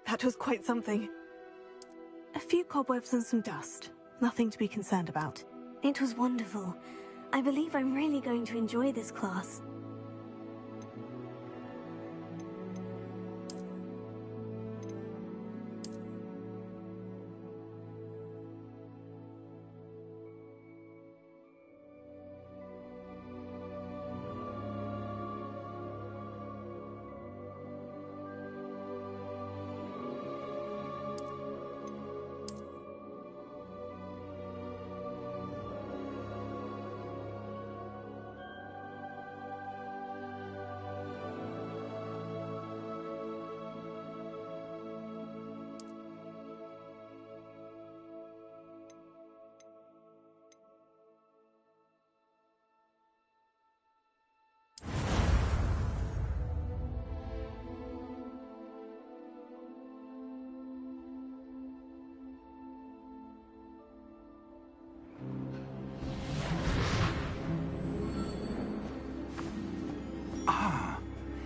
That was quite something. A few cobwebs and some dust. Nothing to be concerned about. It was wonderful. I believe I'm really going to enjoy this class.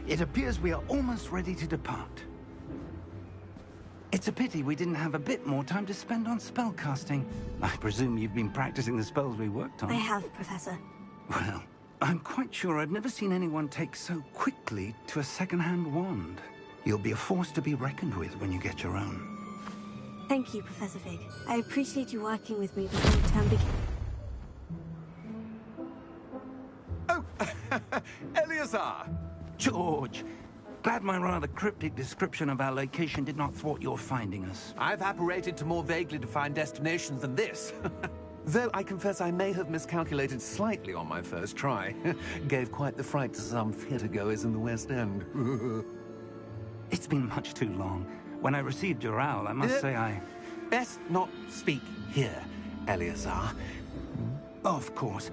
It appears we are almost ready to depart. It's a pity we didn't have a bit more time to spend on spellcasting. I presume you've been practicing the spells we worked on. I have, Professor. Well, I'm quite sure I've never seen anyone take so quickly to a second-hand wand. You'll be a force to be reckoned with when you get your own. Thank you, Professor Fig. I appreciate you working with me before the term begins. Oh, Eleazar! George! Glad my rather cryptic description of our location did not thwart your finding us. I've apparated to more vaguely defined destinations than this. Though I confess I may have miscalculated slightly on my first try. Gave quite the fright to some theatre-goers in the West End. It's been much too long. When I received your owl, I must say I... Best not speak here, Eleazar. Of course.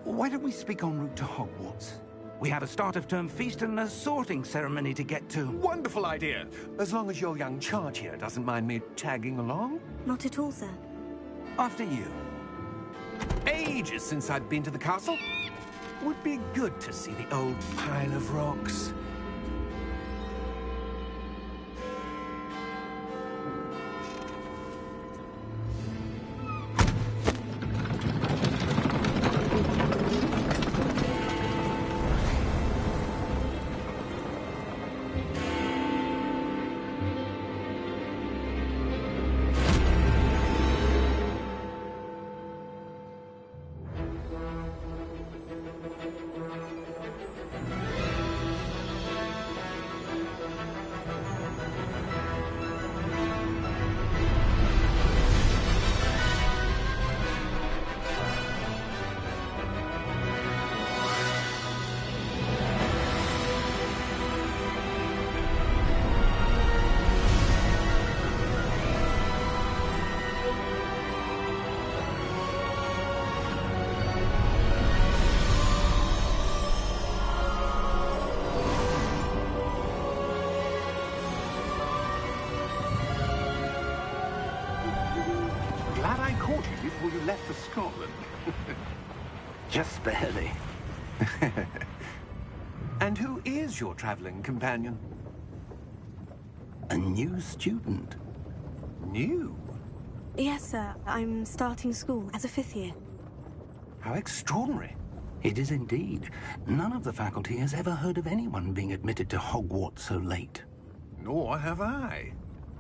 Why don't we speak en route to Hogwarts? We have a start-of-term feast and a sorting ceremony to get to. Wonderful idea! As long as your young charge here doesn't mind me tagging along. Not at all, sir. After you. Ages since I'd been to the castle. Would be good to see the old pile of rocks. Before you left for Scotland. Just barely. And who is your traveling companion? A new student. New? Yes, sir. I'm starting school as a 5th year. How extraordinary. It is indeed. None of the faculty has ever heard of anyone being admitted to Hogwarts so late. Nor have I.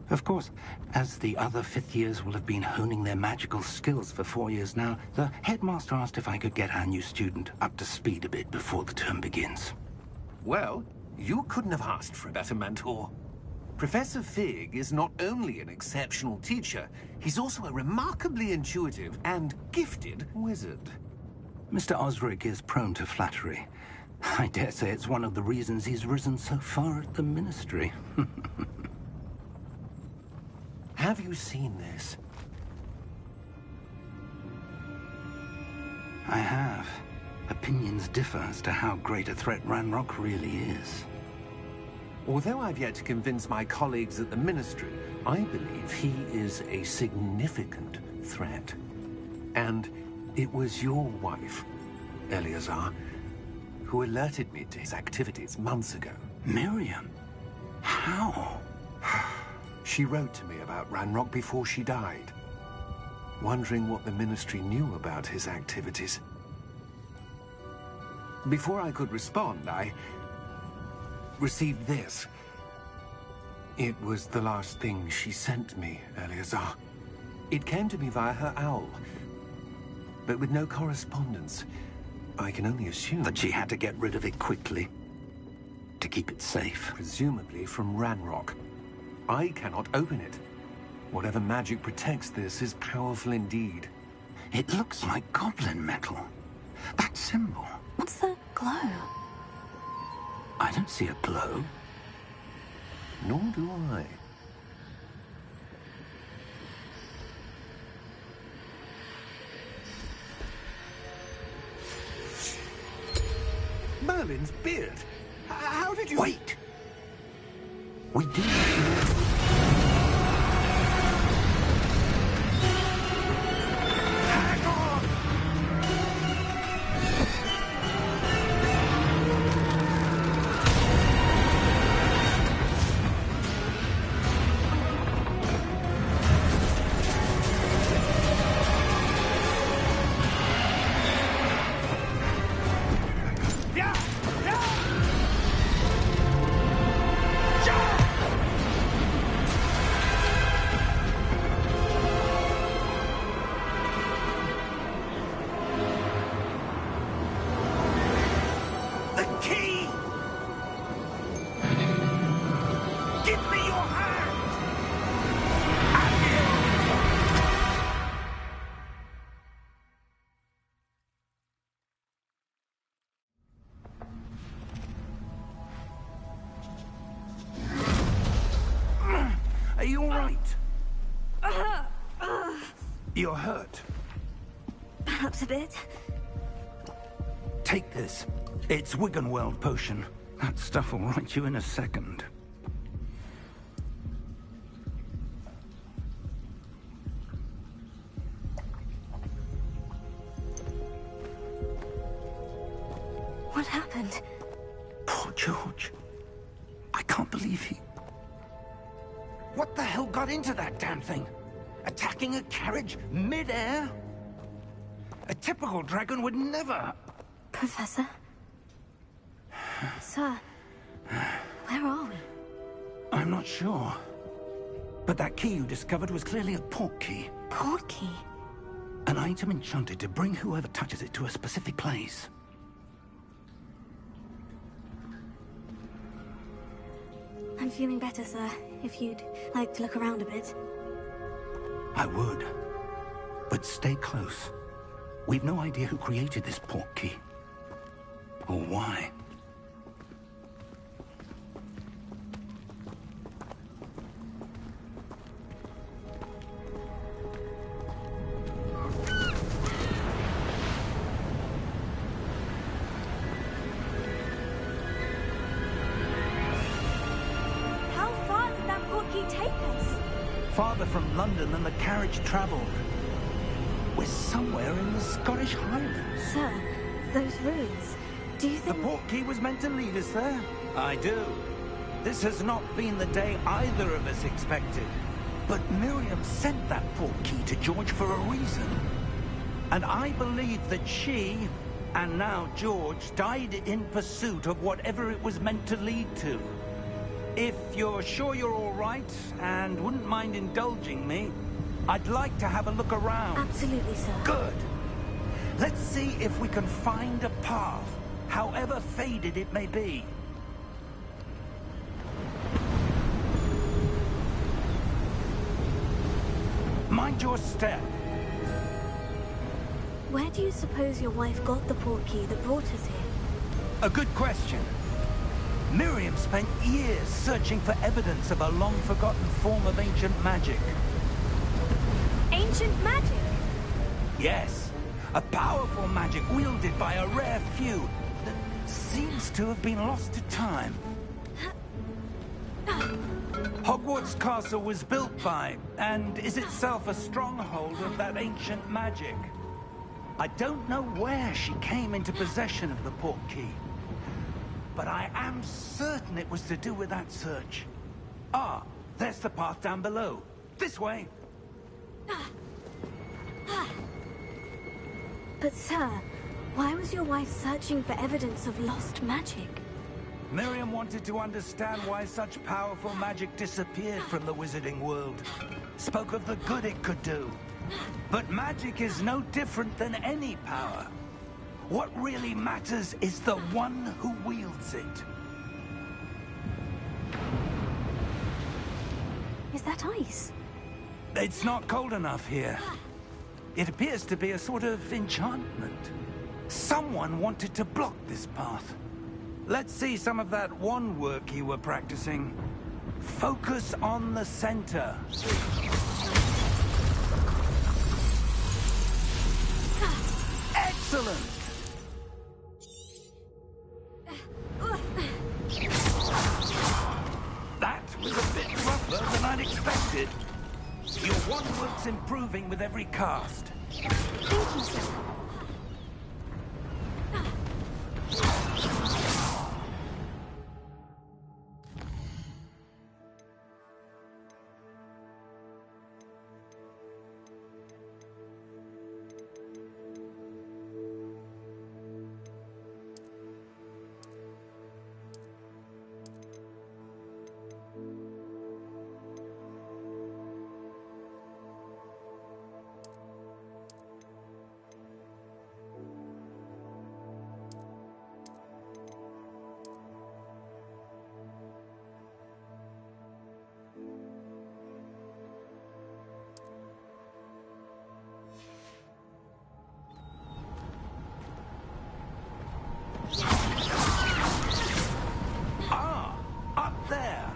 Of course, as the other 5th years will have been honing their magical skills for 4 years now, the headmaster asked if I could get our new student up to speed a bit before the term begins. Well, you couldn't have asked for a better mentor. Professor Fig is not only an exceptional teacher, he's also a remarkably intuitive and gifted wizard. Mr. Osric is prone to flattery. I dare say it's one of the reasons he's risen so far at the Ministry. Have you seen this? I have. Opinions differ as to how great a threat Ranrock really is. Although I've yet to convince my colleagues at the Ministry, I believe he is a significant threat. And it was your wife, Eleazar, who alerted me to his activities months ago. Miriam? How? She wrote to me about Ranrock before she died, wondering what the Ministry knew about his activities. Before I could respond, I received this. It was the last thing she sent me, Eleazar. It came to me via her owl, but with no correspondence. I can only assume That she had to get rid of it quickly, to keep it safe. presumably from Ranrock. I cannot open it. Whatever magic protects this is powerful indeed. It looks like goblin metal. That symbol. What's the glow? I don't see a glow. Nor do I. Merlin's beard. How did you... Wait! We do. Hang on! Yeah! Yeah! The key! Give me your hand! Are you all right? You're hurt. Perhaps a bit. Take this. It's Wiggenweld potion. That stuff will right you in a second. What happened? Poor George. I can't believe he... What the hell got into that damn thing? Attacking a carriage mid-air? A typical dragon would never... Professor? Sir, where are we? I'm not sure. But that key you discovered was clearly a port key. Port key? An item enchanted to bring whoever touches it to a specific place. I'm feeling better, sir. If you'd like to look around a bit. I would. But stay close. We've no idea who created this port key. Or why. How far did that port key take us? Farther from London than the carriage traveled. We're somewhere in the Scottish Highlands. Sir, those ruins. Do you The think... port key was meant to lead us there? I do. This has not been the day either of us expected. But Miriam sent that port key to George for a reason. And I believe that she, and now George, died in pursuit of whatever it was meant to lead to. If you're sure you're all right, and wouldn't mind indulging me, I'd like to have a look around. Absolutely, sir. Good. Let's see if we can find a path, however faded it may be. Mind your step. Where do you suppose your wife got the port key that brought us here? A good question. Miriam spent years searching for evidence of a long-forgotten form of ancient magic. Ancient magic? Yes, a powerful magic wielded by a rare few that seems to have been lost to time. Hogwarts Castle was built by, and is itself a stronghold of that ancient magic. I don't know where she came into possession of the port key, but I am certain it was to do with that search. Ah, There's the path down below. This way. But sir, why was your wife searching for evidence of lost magic? Miriam wanted to understand why such powerful magic disappeared from the wizarding world. Spoke of the good it could do. But magic is no different than any power. What really matters is the one who wields it. Is that ice? It's not cold enough here. It appears to be a sort of enchantment. Someone wanted to block this path. Let's see some of that wand work you were practicing. Focus on the center. Excellent! That was a bit rougher than I'd expected. Your wand work's improving with every cast. Thank you, sir. Ah, up there.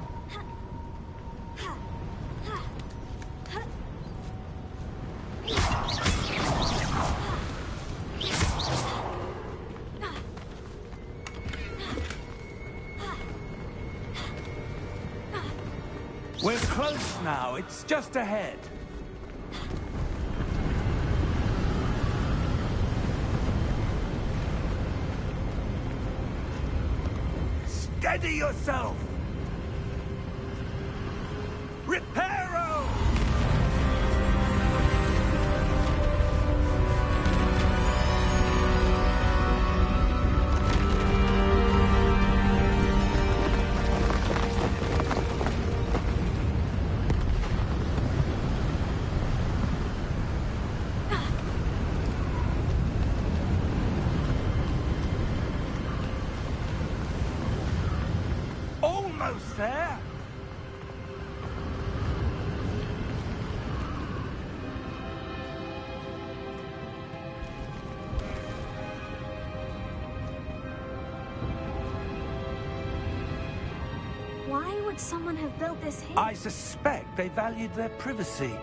We're close now. It's just ahead. Steady yourself! Reparo! Almost there. Why would someone have built this here? I suspect they valued their privacy.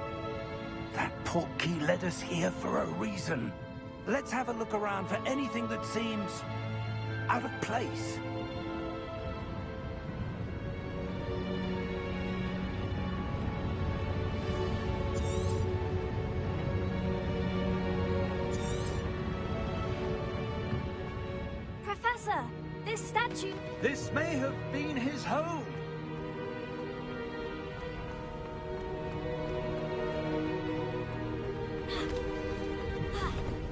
That portkey led us here for a reason. Let's have a look around for anything that seems out of place. Professor, this statue... This may have been his home.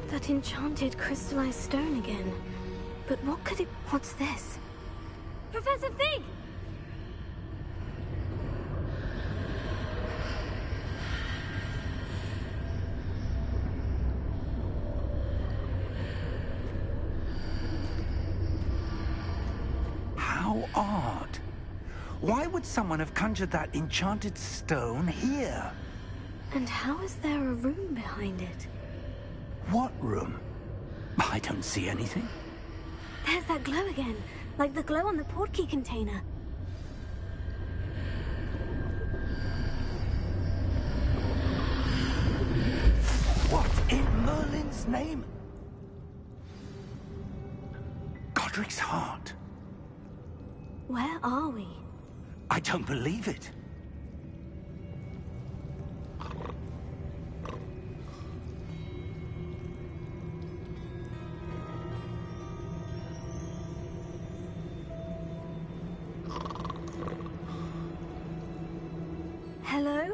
That enchanted crystallized stone again. But what could it... What's this? Professor Fig! How odd. Why would someone have conjured that enchanted stone here? And how is there a room behind it? What room? I don't see anything. There's that glow again, like the glow on the portkey container. What in Merlin's name? Godric's heart. Where are we? I don't believe it. Hello?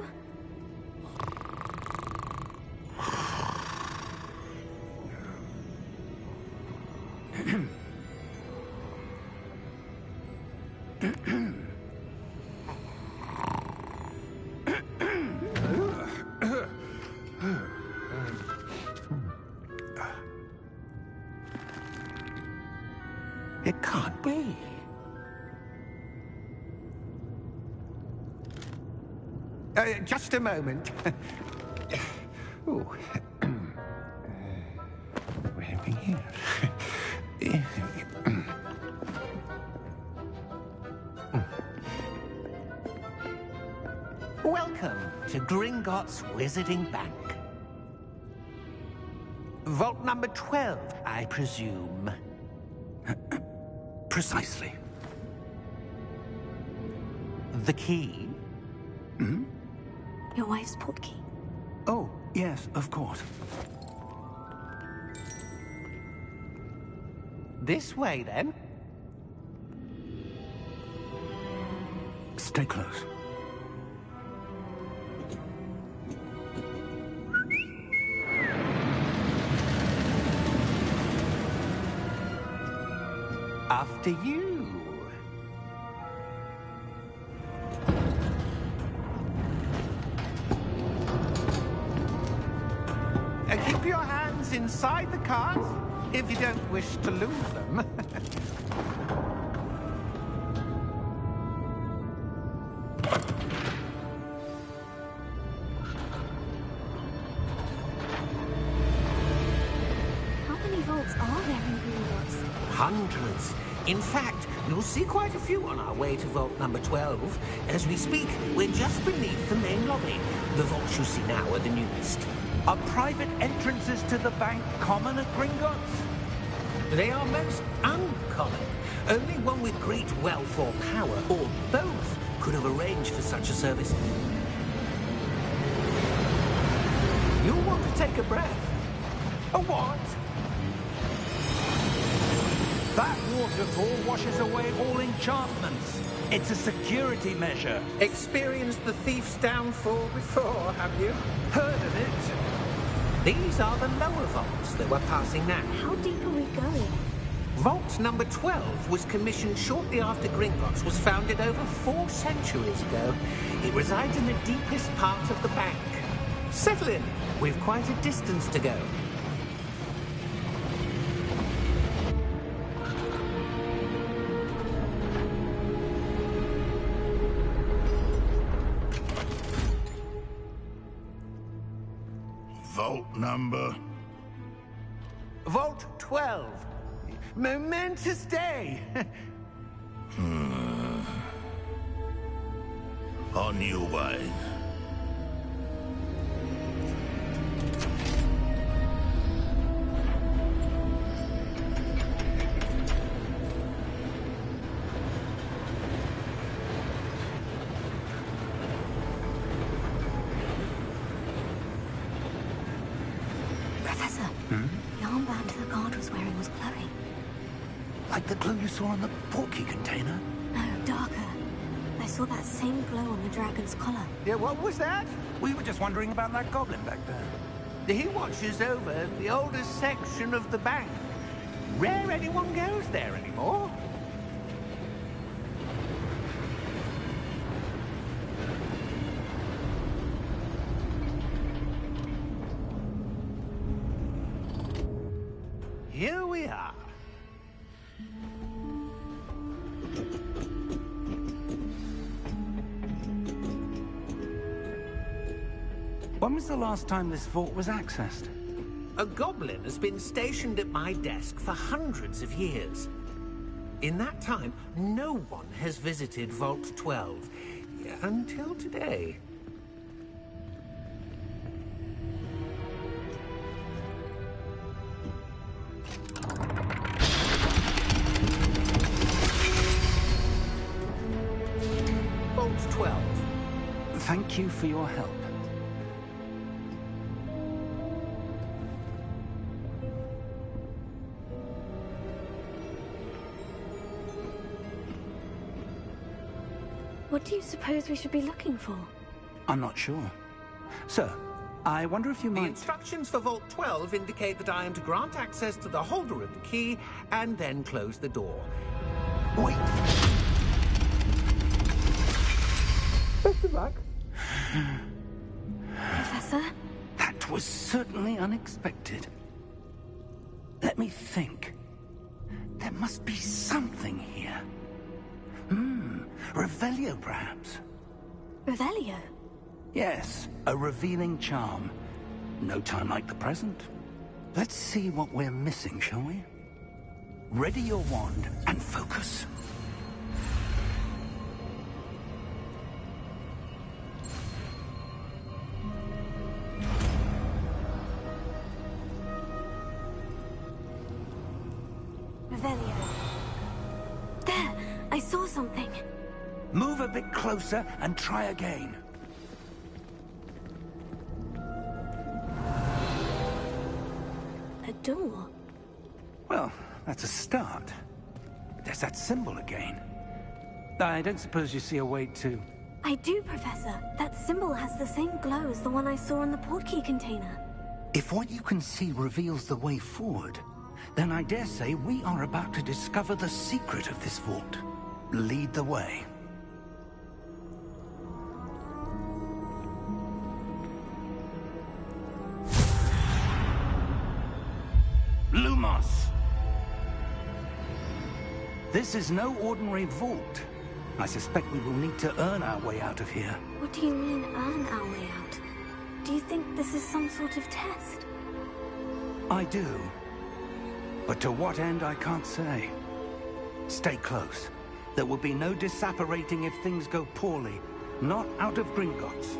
It can't be. Just a moment. Oh. Where are we here? Welcome to Gringotts Wizarding Bank. Vault number 12, I presume. Precisely. The key? Hmm? Your wife's portkey. Oh, yes, of course. This way, then. Stay close. After you. Keep your hands inside the cart if you don't wish to lose them. How many vaults are there in Gringotts? Hundreds. In fact, you'll see quite a few on our way to vault number 12. As we speak, we're just beneath the main lobby. The vaults you see now are the newest. Are private entrances to the bank common at Gringotts? They are most uncommon. Only one with great wealth or power, or both, could have arranged for such a service. You'll want to take a breath. A what? That waterfall washes away all enchantments. It's a security measure. Experienced the thief's downfall before, have you? Heard of it? These are the lower vaults that we're passing now. How deep are we going? Vault number 12 was commissioned shortly after Gringotts was founded over 4 centuries ago. It resides in the deepest part of the bank. Settle in. We've quite a distance to go. Vault number? Vault 12. Momentous day. On you, wine. Professor, the armband the guard was wearing was glowing. Like the glow you saw on the portkey container? No, darker. I saw that same glow on the dragon's collar. Yeah, what was that? We were just wondering about that goblin back there. He watches over the oldest section of the bank. Rare anyone goes there anymore. Here we are. When was the last time this vault was accessed? A goblin has been stationed at my desk for hundreds of years. In that time, no one has visited Vault 12. Until today. Vault 12. Thank you for your help. What do you suppose we should be looking for? I'm not sure. Sir, I wonder if you The might... instructions for Vault 12 indicate that I am to grant access to the holder of the key and then close the door. Wait! Best of luck. Professor? That was certainly unexpected. Let me think. There must be something here. Revelio, perhaps? Revelio? Yes, a revealing charm. No time like the present. Let's see what we're missing, shall we? Ready your wand and focus. Revelio. There! I saw something. Move a bit closer and try again. A door? Well, that's a start. There's that symbol again. I don't suppose you see a way to... I do, Professor. That symbol has the same glow as the one I saw on the portkey container. If what you can see reveals the way forward, then I dare say we are about to discover the secret of this vault. Lead the way. Lumos! This is no ordinary vault. I suspect we will need to earn our way out of here. What do you mean, earn our way out? Do you think this is some sort of test? I do. But to what end, I can't say. Stay close. There will be no disapparating if things go poorly. Not out of Gringotts.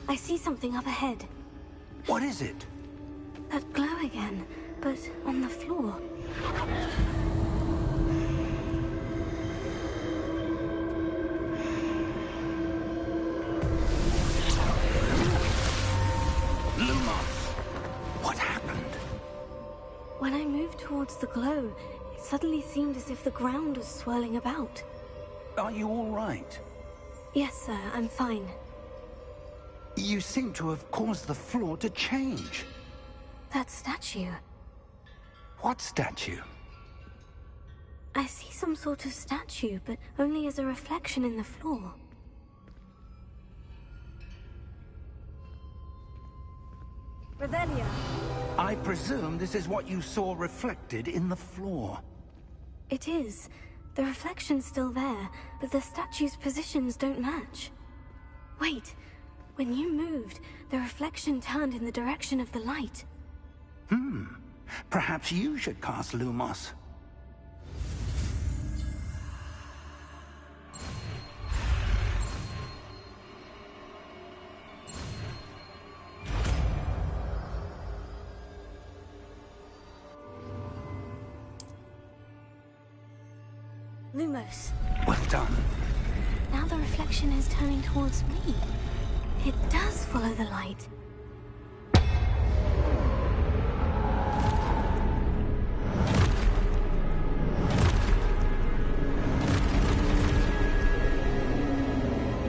I see something up ahead. What is it? That glow again, but on the floor. Lumos! What happened? When I moved towards the glow, it suddenly seemed as if the ground was swirling about. Are you all right? Yes, sir, I'm fine. You seem to have caused the floor to change. That statue. What statue? I see some sort of statue, but only as a reflection in the floor. Revelio. I presume this is what you saw reflected in the floor. It is. The reflection's still there, but the statue's positions don't match. Wait. When you moved, the reflection turned in the direction of the light. Perhaps you should cast Lumos. Lumos. Well done. Now the reflection is turning towards me. It does follow the light.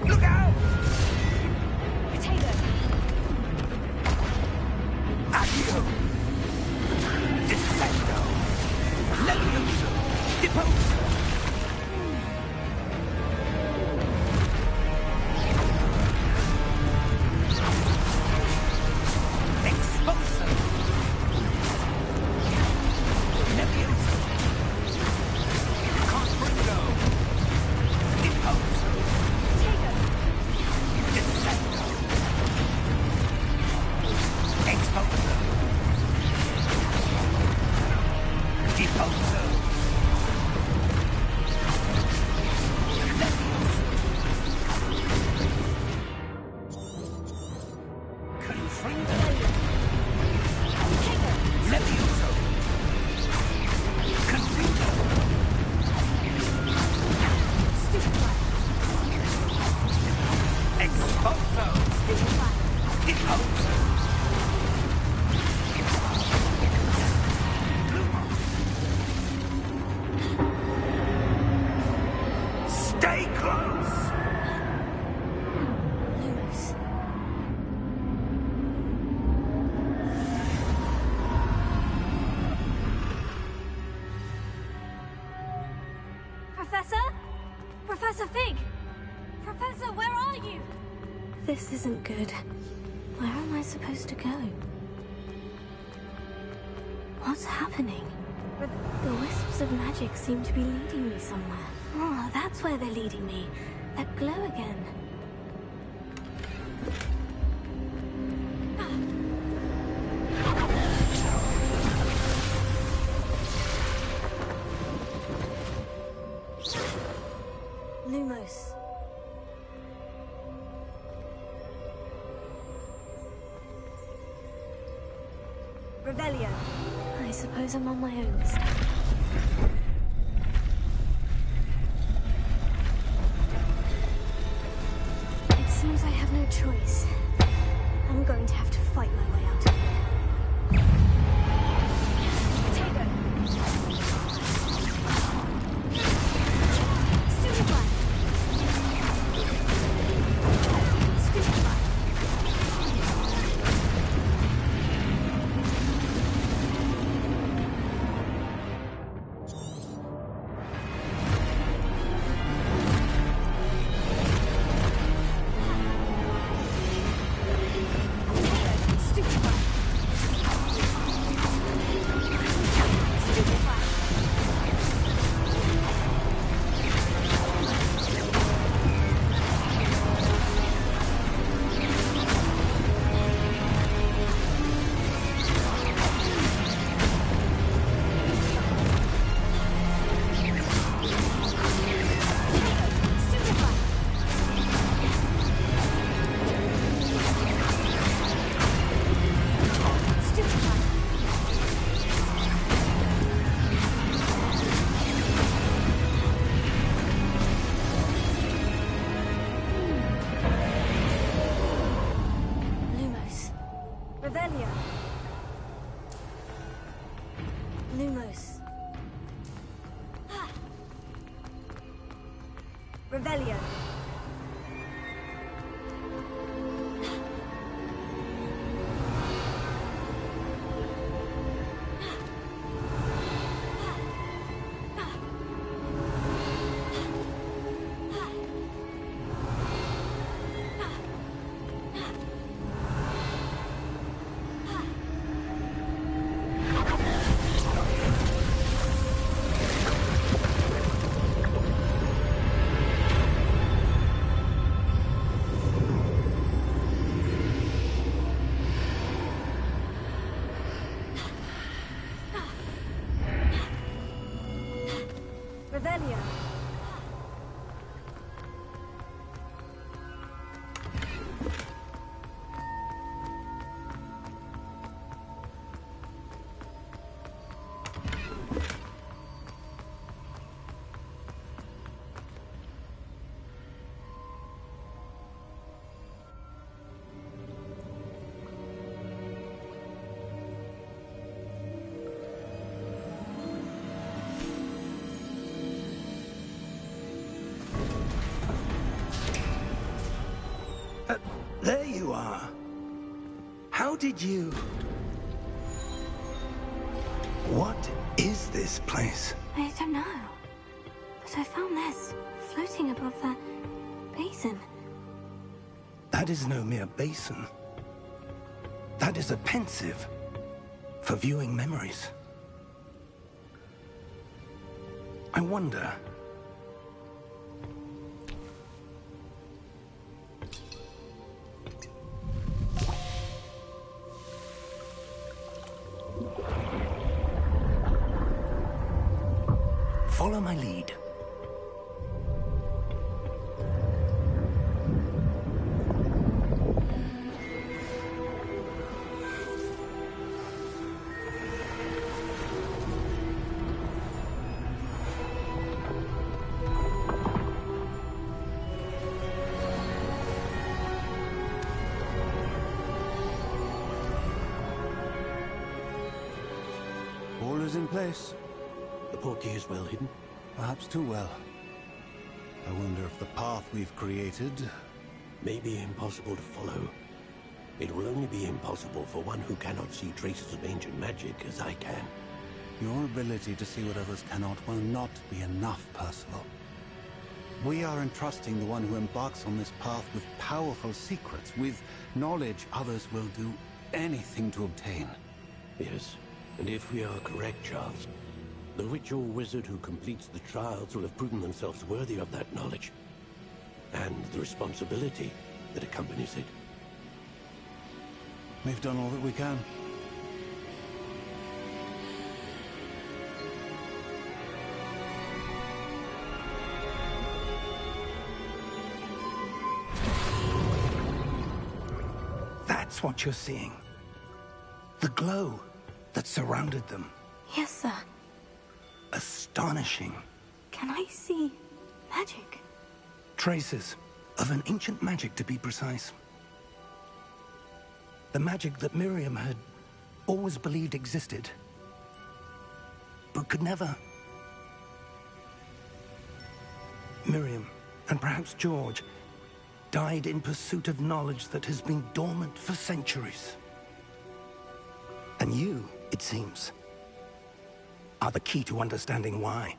Look out! Potato! Accio! Descendo! Levioso! Deposo! Expulso! Levioso! Confringo! Deposo! Descendo! Expulso! Deposo! Levioso! Confringo! Levioso! Confringo! This isn't good. Where am I supposed to go? What's happening? The wisps of magic seem to be leading me somewhere. Oh, that's where they're leading me. That glow again. Lumos. Revelio. I suppose I'm on my own this time. It seems I have no choice. I'm going to have to fight my way out of here. Potato. Stupefy. Stupefy. Revelio. Lumos. Revelio. Revelio. There you are. How did you... What is this place? I don't know. But I found this floating above that basin. That is no mere basin. That is a pensive for viewing memories. I wonder... Follow my lead. All is in place. The portkey is well hidden. Perhaps too well. I wonder if the path we've created... May be impossible to follow. It will only be impossible for one who cannot see traces of ancient magic as I can. Your ability to see what others cannot will not be enough, Percival. We are entrusting the one who embarks on this path with powerful secrets, with knowledge others will do anything to obtain. Yes, and if we are correct, Charles, the witch or wizard who completes the trials will have proven themselves worthy of that knowledge, and the responsibility that accompanies it. We've done all that we can. That's what you're seeing. The glow that surrounded them. Yes, sir. Astonishing. Can I see magic? Traces of an ancient magic, to be precise. The magic that Miriam had always believed existed, but could never. Miriam, and perhaps George, died in pursuit of knowledge that has been dormant for centuries. And you, it seems, are the key to understanding why.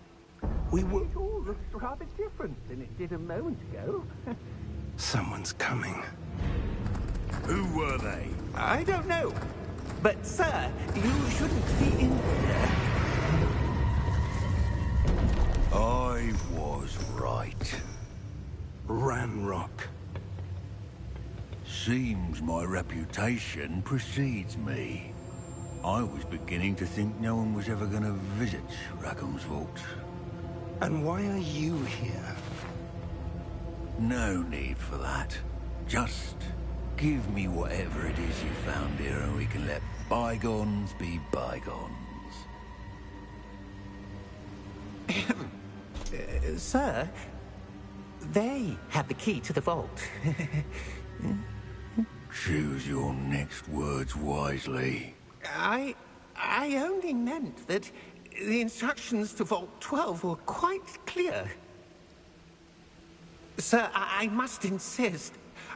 We were... It all looks rather different than it did a moment ago. Someone's coming. Who were they? I don't know. But, sir, you shouldn't be in here. I was right. Ranrock. Seems my reputation precedes me. I was beginning to think no one was ever going to visit Rackham's vault. And why are you here? No need for that. Just give me whatever it is you found here and we can let bygones be bygones. Sir, they have the key to the vault. Choose your next words wisely. I only meant that the instructions to Vault 12 were quite clear. Sir, I must insist.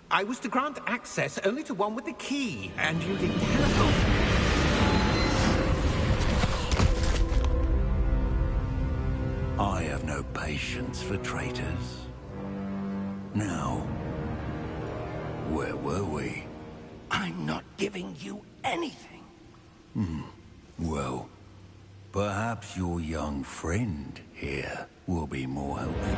I was to grant access only to one with the key, and you didn't have. I have no patience for traitors. Now, where were we? I'm not giving you anything. Well, perhaps your young friend here will be more helpful.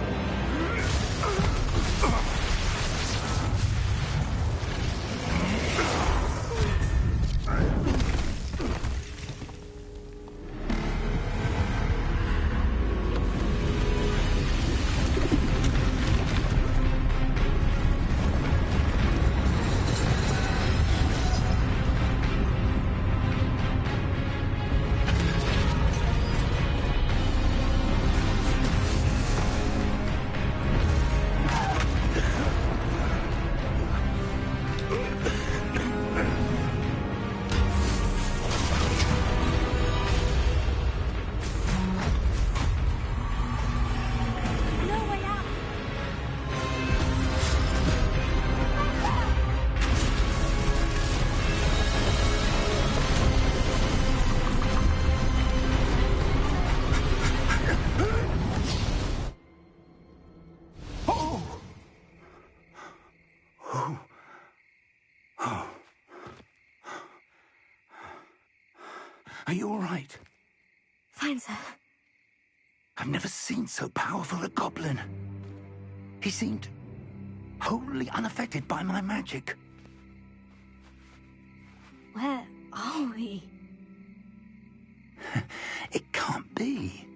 Are you all right? Fine, sir. I've never seen so powerful a goblin. He seemed wholly unaffected by my magic. Where are we? It can't be.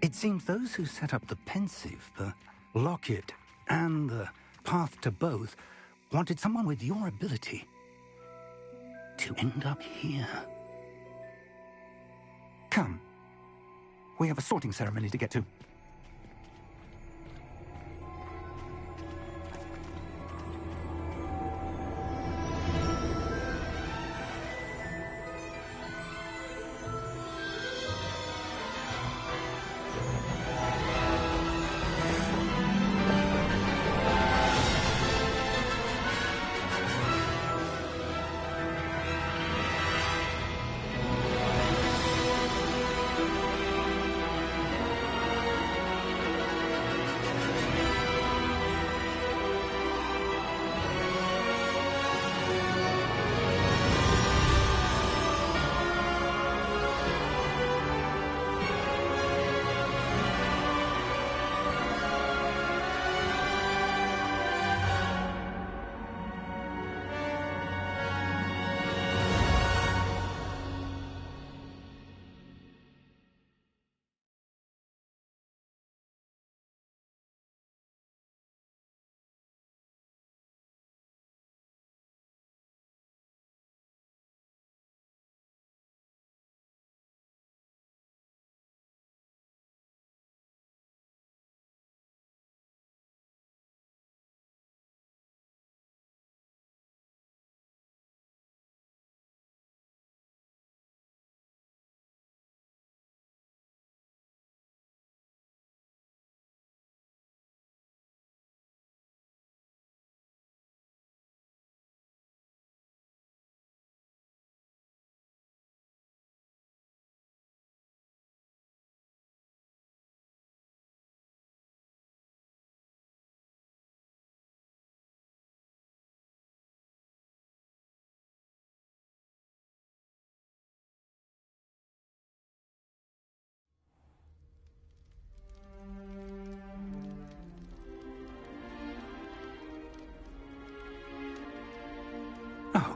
It seems those who set up the pensive, the locket, and the path to both wanted someone with your ability to end up here. Come. We have a sorting ceremony to get to.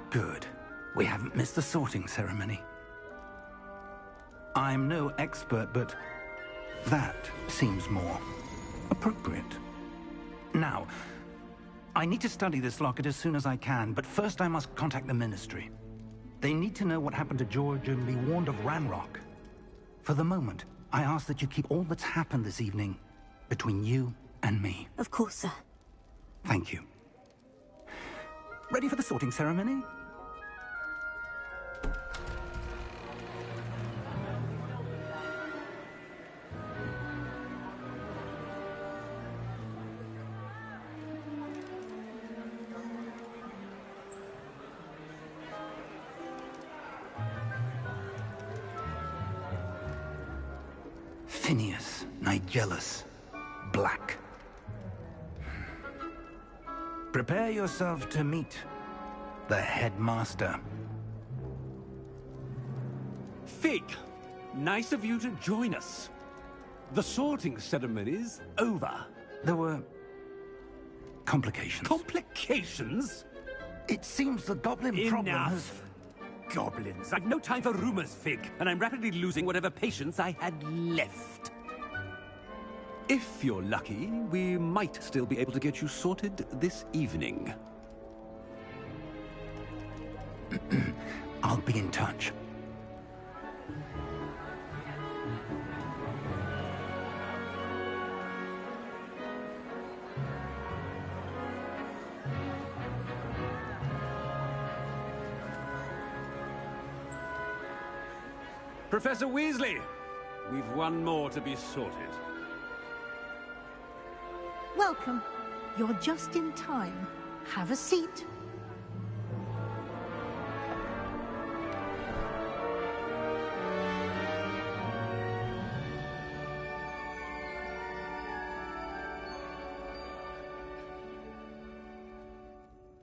Good. We haven't missed the sorting ceremony. I'm no expert, but that seems more appropriate. Now, I need to study this locket as soon as I can, but first I must contact the Ministry. They need to know what happened to George and be warned of Ranrock. For the moment, I ask that you keep all that's happened this evening between you and me. Of course, sir. Thank you. Ready for the sorting ceremony? Phineas, Nigellus, Black. Prepare yourself to meet the headmaster. Fig, nice of you to join us. The sorting ceremony's over. There were complications. Complications? It seems the goblin problem has... Enough! Goblins. I've no time for rumors, Fig, and I'm rapidly losing whatever patience I had left. If you're lucky, we might still be able to get you sorted this evening. I'll be in touch. Professor Weasley, we've one more to be sorted. Welcome. You're just in time. Have a seat.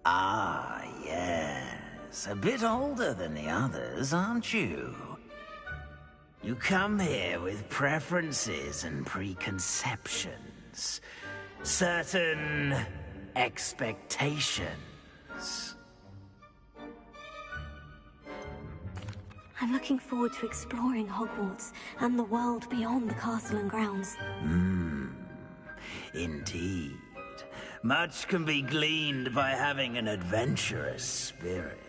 Ah, yes. A bit older than the others, aren't you? You come here with preferences and preconceptions. Certain expectations. I'm looking forward to exploring Hogwarts and the world beyond the castle and grounds. Indeed. Much can be gleaned by having an adventurous spirit,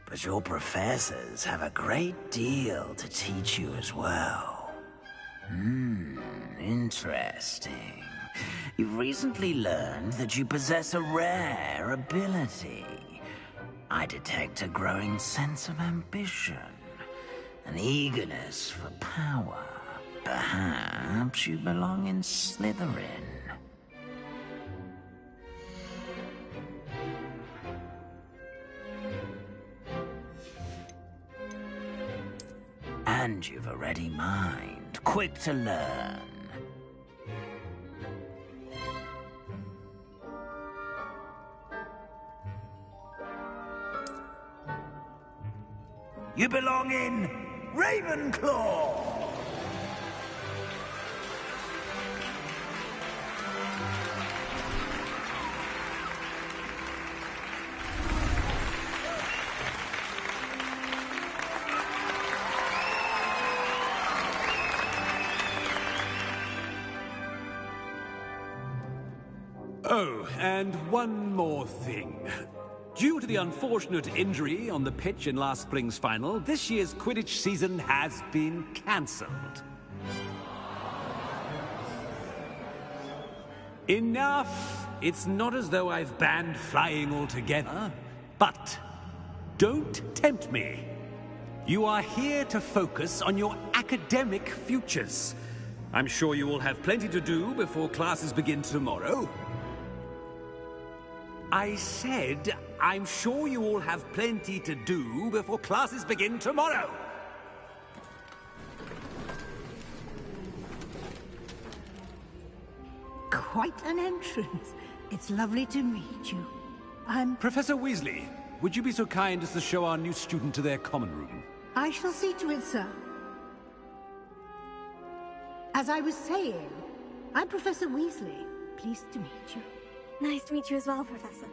but your professors have a great deal to teach you as well. Interesting. You've recently learned that you possess a rare ability. I detect a growing sense of ambition, an eagerness for power. Perhaps you belong in Slytherin. And you've a ready mind, quick to learn. You belong in Ravenclaw! Oh, and one more thing. Due to the unfortunate injury on the pitch in last spring's final, this year's Quidditch season has been cancelled. Enough! It's not as though I've banned flying altogether, but don't tempt me. You are here to focus on your academic futures. I'm sure you will have plenty to do before classes begin tomorrow. I said, I'm sure you all have plenty to do before classes begin tomorrow. Quite an entrance. It's lovely to meet you. Professor Weasley, would you be so kind as to show our new student to their common room? I shall see to it, sir. As I was saying, I'm Professor Weasley. Pleased to meet you. Nice to meet you as well, Professor.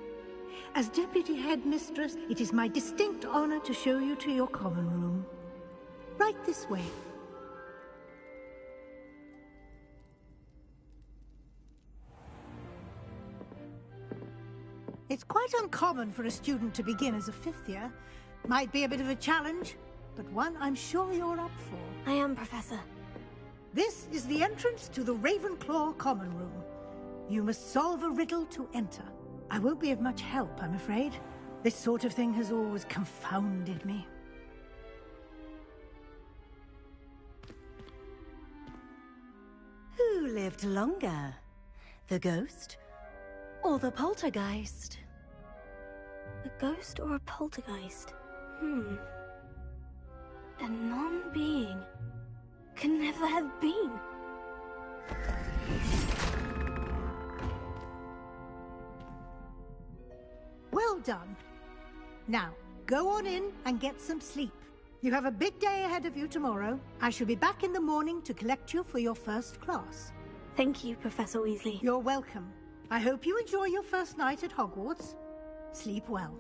As Deputy Headmistress, it is my distinct honor to show you to your common room. Right this way. It's quite uncommon for a student to begin as a fifth year. Might be a bit of a challenge, but one I'm sure you're up for. I am, Professor. This is the entrance to the Ravenclaw common room. You must solve a riddle to enter. I won't be of much help, I'm afraid. This sort of thing has always confounded me. Who lived longer? The ghost or the poltergeist? A ghost or a poltergeist? A non-being can never have been. Well done. Now, go on in and get some sleep. You have a big day ahead of you tomorrow. I shall be back in the morning to collect you for your first class. Thank you, Professor Weasley. You're welcome. I hope you enjoy your first night at Hogwarts. Sleep well.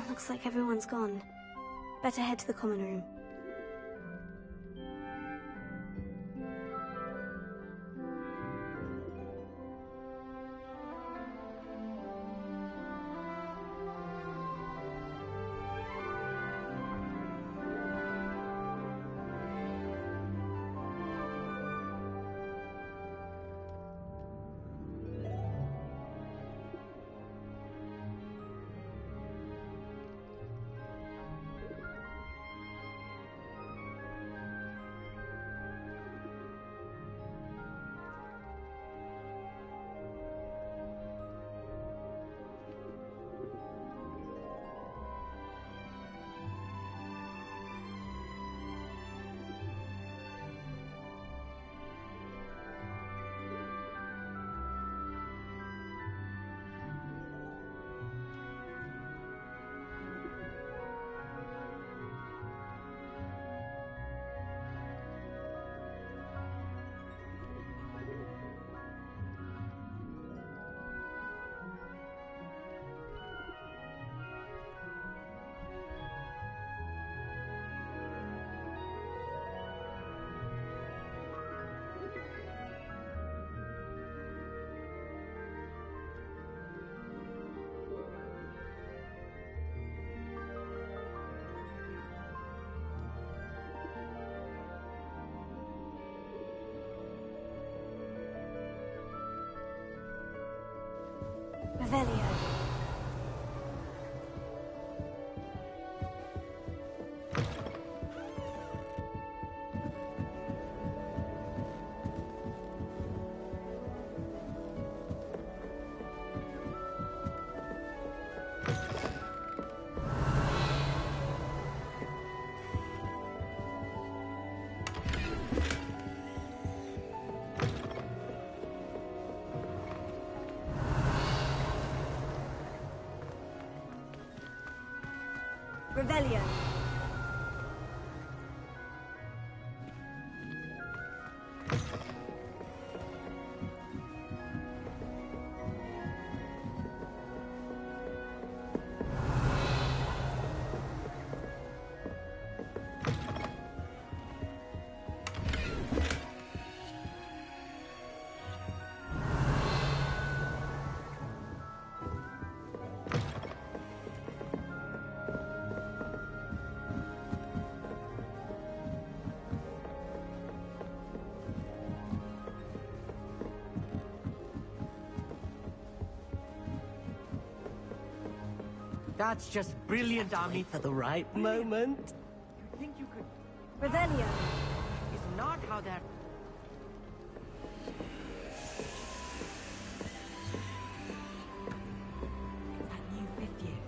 Looks like everyone's gone. Better head to the common room. Revelio. Revelio. That's just brilliant, Army. For the right moment. You think you could... Revelio. It's not how that... That new 50th.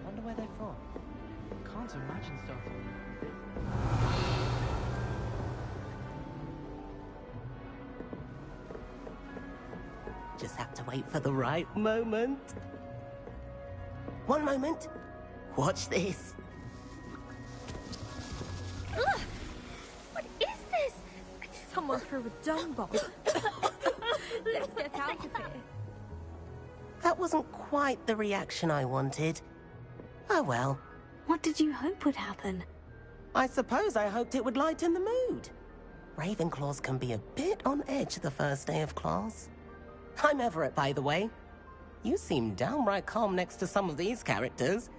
Wonder where they're from. Can't imagine starting with this. wait for the right moment. One moment. Watch this. Ugh! What is this? Someone threw a dung bomb. Let's get out of here. That wasn't quite the reaction I wanted. Oh well. What did you hope would happen? I suppose I hoped it would lighten the mood. Ravenclaws can be a bit on edge the first day of class. I'm Everett, by the way. You seem downright calm next to some of these characters,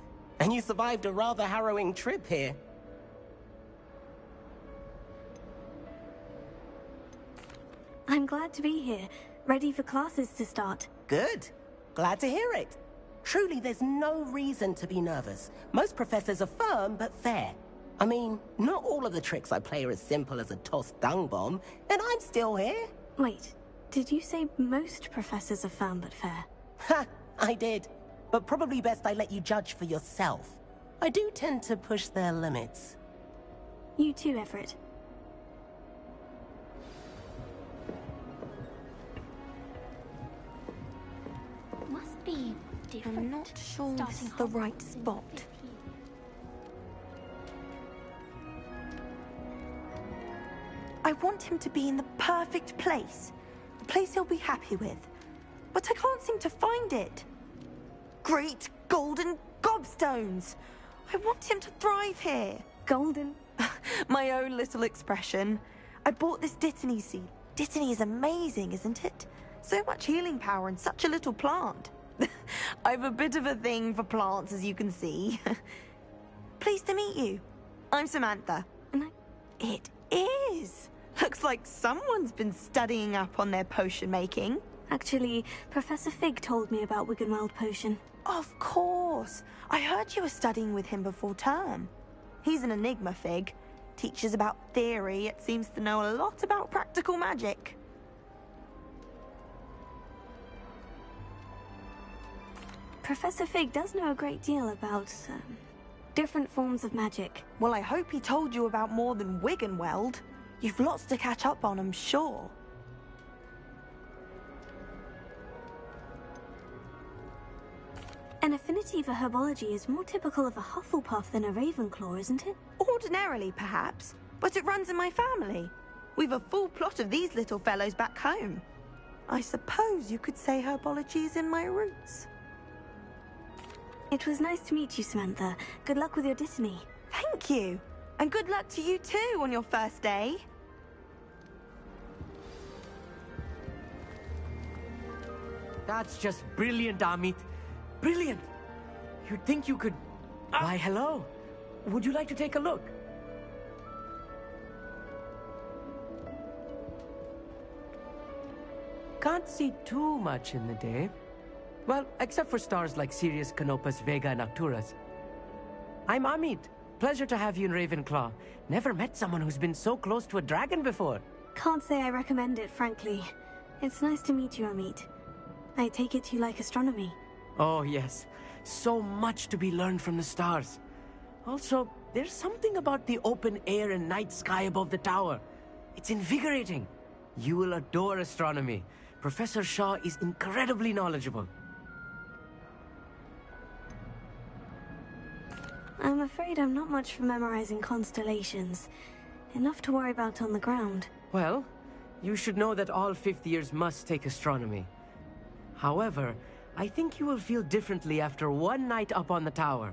and you survived a rather harrowing trip here. I'm glad to be here, ready for classes to start. Good. Glad to hear it. Truly, there's no reason to be nervous. Most professors are firm but fair. I mean, not all of the tricks I play are as simple as a tossed dung bomb, and I'm still here. Wait, did you say most professors are firm but fair? Ha! I did. But probably best I let you judge for yourself. I do tend to push their limits. You too, Everett. Must be different. I'm not sure this is the right spot. I want him to be in the perfect place. A place he'll be happy with. But I can't seem to find it. Great golden gobstones! I want him to thrive here. Golden? My own little expression. I bought this Dittany seed. Dittany is amazing, isn't it? So much healing power in such a little plant. I've a bit of a thing for plants, as you can see. Pleased to meet you. I'm Samantha. It is. Looks like someone's been studying up on their potion making. Actually, Professor Fig told me about Wiggenweld potion. Of course. I heard you were studying with him before term. He's an enigma, Fig. Teaches about theory, yet seems to know a lot about practical magic. Professor Fig does know a great deal about, different forms of magic. Well, I hope he told you about more than Wiggenweld. You've lots to catch up on, I'm sure. An affinity for herbology is more typical of a Hufflepuff than a Ravenclaw, isn't it? Ordinarily, perhaps, but it runs in my family. We've a full plot of these little fellows back home. I suppose you could say herbology is in my roots. It was nice to meet you, Samantha. Good luck with your Dittany. Thank you. And good luck to you too on your first day. That's just brilliant, Amit. Brilliant! You'd think you could... Why, hello. Would you like to take a look? Can't see too much in the day. Well, except for stars like Sirius, Canopus, Vega, and Arcturus. I'm Amit. Pleasure to have you in Ravenclaw. Never met someone who's been so close to a dragon before. Can't say I recommend it, frankly. It's nice to meet you, Amit. I take it you like astronomy. Oh, yes. So much to be learned from the stars. Also, there's something about the open air and night sky above the tower. It's invigorating. You will adore astronomy. Professor Shaw is incredibly knowledgeable. I'm afraid I'm not much for memorizing constellations. Enough to worry about on the ground. Well, you should know that all fifth years must take astronomy. However, I think you will feel differently after one night up on the tower.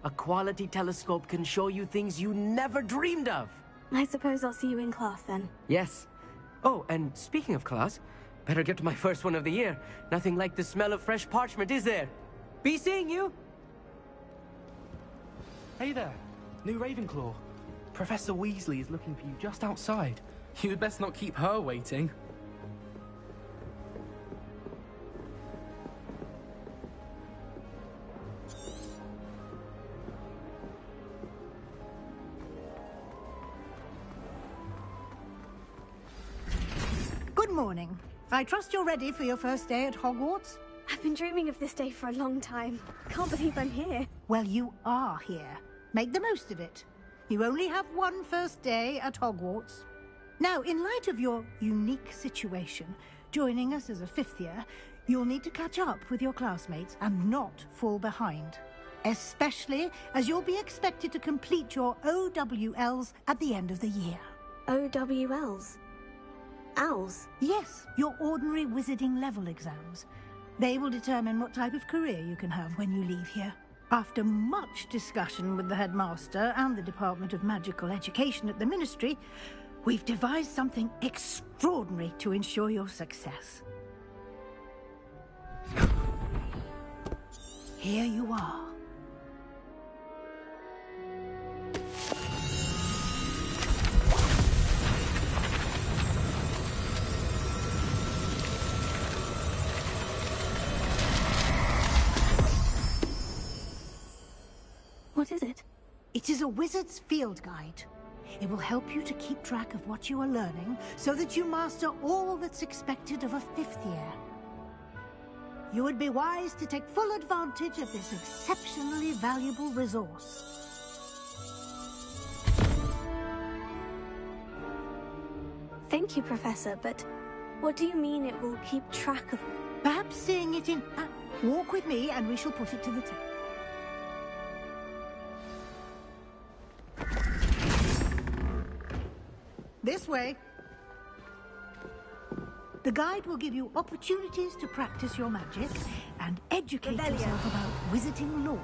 A quality telescope can show you things you never dreamed of. I suppose I'll see you in class then. Yes. Oh, and speaking of class, better get to my first one of the year. Nothing like the smell of fresh parchment, is there? Be seeing you! Hey there, new Ravenclaw. Professor Weasley is looking for you just outside. You'd best not keep her waiting. Good morning. I trust you're ready for your first day at Hogwarts? I've been dreaming of this day for a long time. Can't believe I'm here. Well, you are here. Make the most of it. You only have one first day at Hogwarts. Now, in light of your unique situation, joining us as a fifth year, You'll need to catch up with your classmates and not fall behind. Especially as you'll be expected to complete your OWLs at the end of the year. OWLs? Owls? Yes, your ordinary wizarding level exams. They will determine what type of career you can have when you leave here. After much discussion with the headmaster and the Department of Magical Education at the Ministry, we've devised something extraordinary to ensure your success. Here you are. What is it? It is a wizard's field guide. It will help you to keep track of what you are learning so that you master all that's expected of a 5th year. You would be wise to take full advantage of this exceptionally valuable resource. Thank you, Professor, but what do you mean it will keep track of... Perhaps seeing it in... walk with me and we shall put it to the test. This way. The guide will give you opportunities to practice your magic and educate yourself about wizarding lore.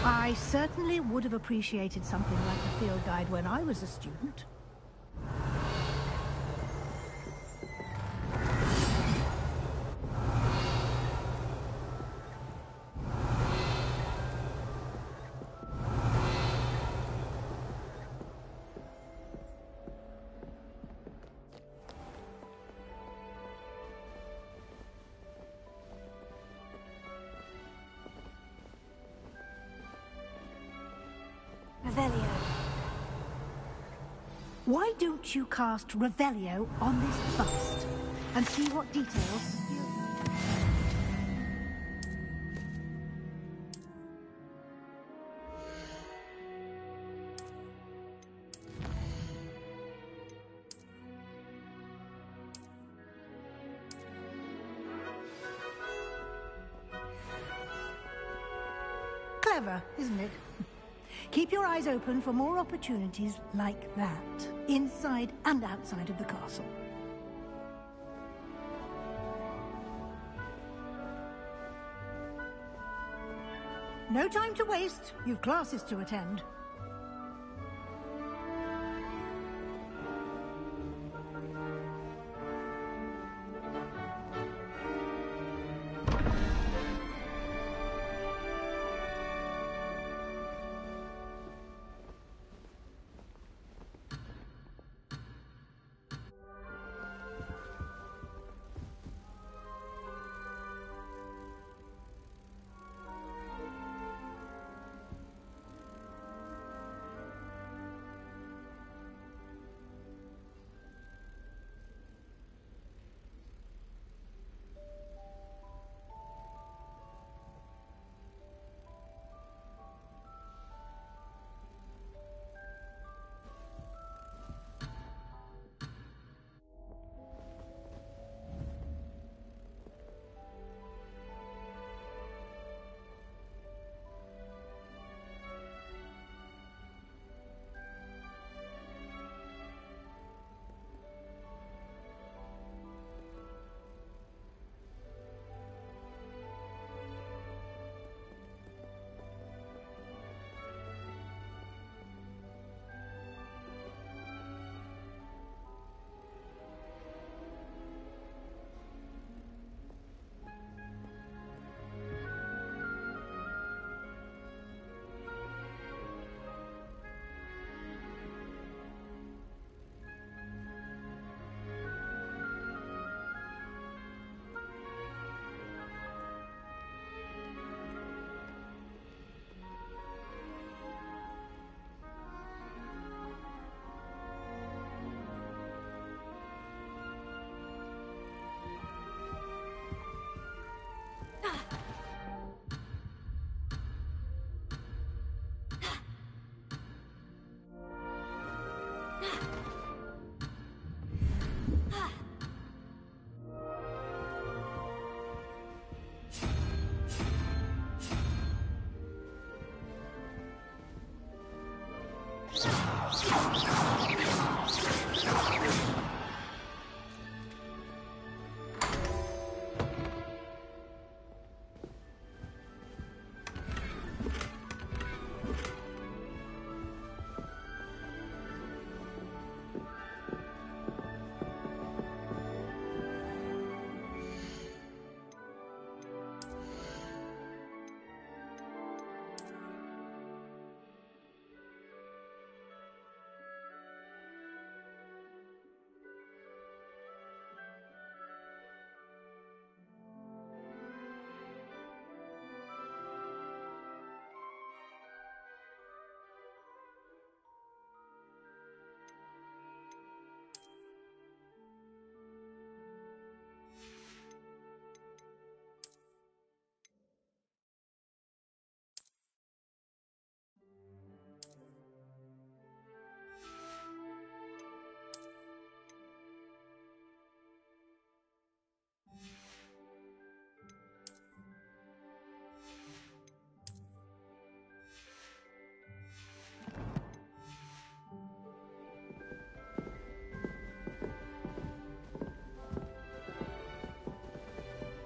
I certainly would have appreciated something like a field guide when I was a student. Revelio. Why don't you cast Revelio on this bust and see what details... Clever, isn't it? Keep your eyes open for more opportunities like that, inside and outside of the castle. No time to waste. You've classes to attend.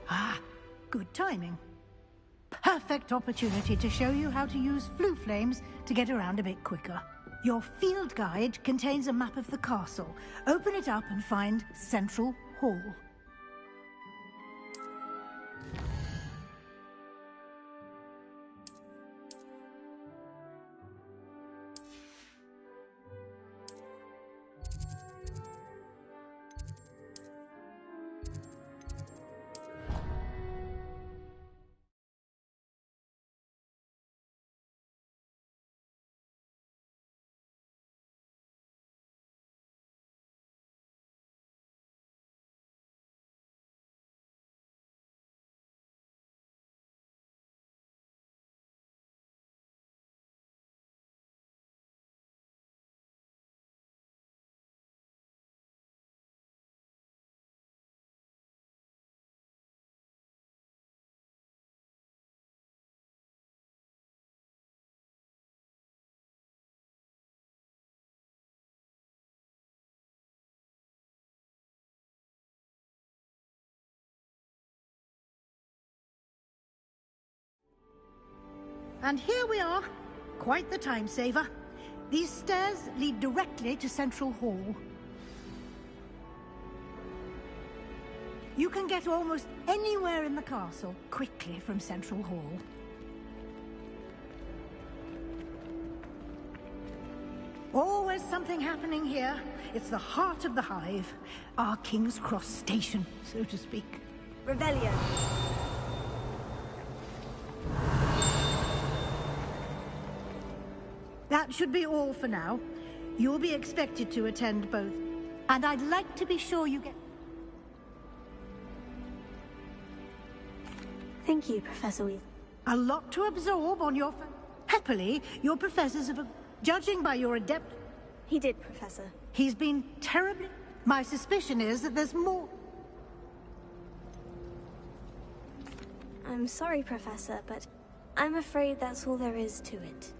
Ah, good timing. Perfect opportunity to show you how to use flue flames to get around a bit quicker. Your field guide contains a map of the castle. Open it up and find Central Hall. And here we are. Quite the time saver. These stairs lead directly to Central Hall. You can get almost anywhere in the castle quickly from Central Hall. Always something happening here. It's the heart of the hive. Our King's Cross station, so to speak. Revelio. That should be all for now. You'll be expected to attend both. And I'd like to be sure you get... Thank you, Professor Weasley. A lot to absorb on your... Happily, your professors have... Judging by your adept... He did, Professor. He's been terribly... My suspicion is that there's more... I'm sorry, Professor, but I'm afraid that's all there is to it.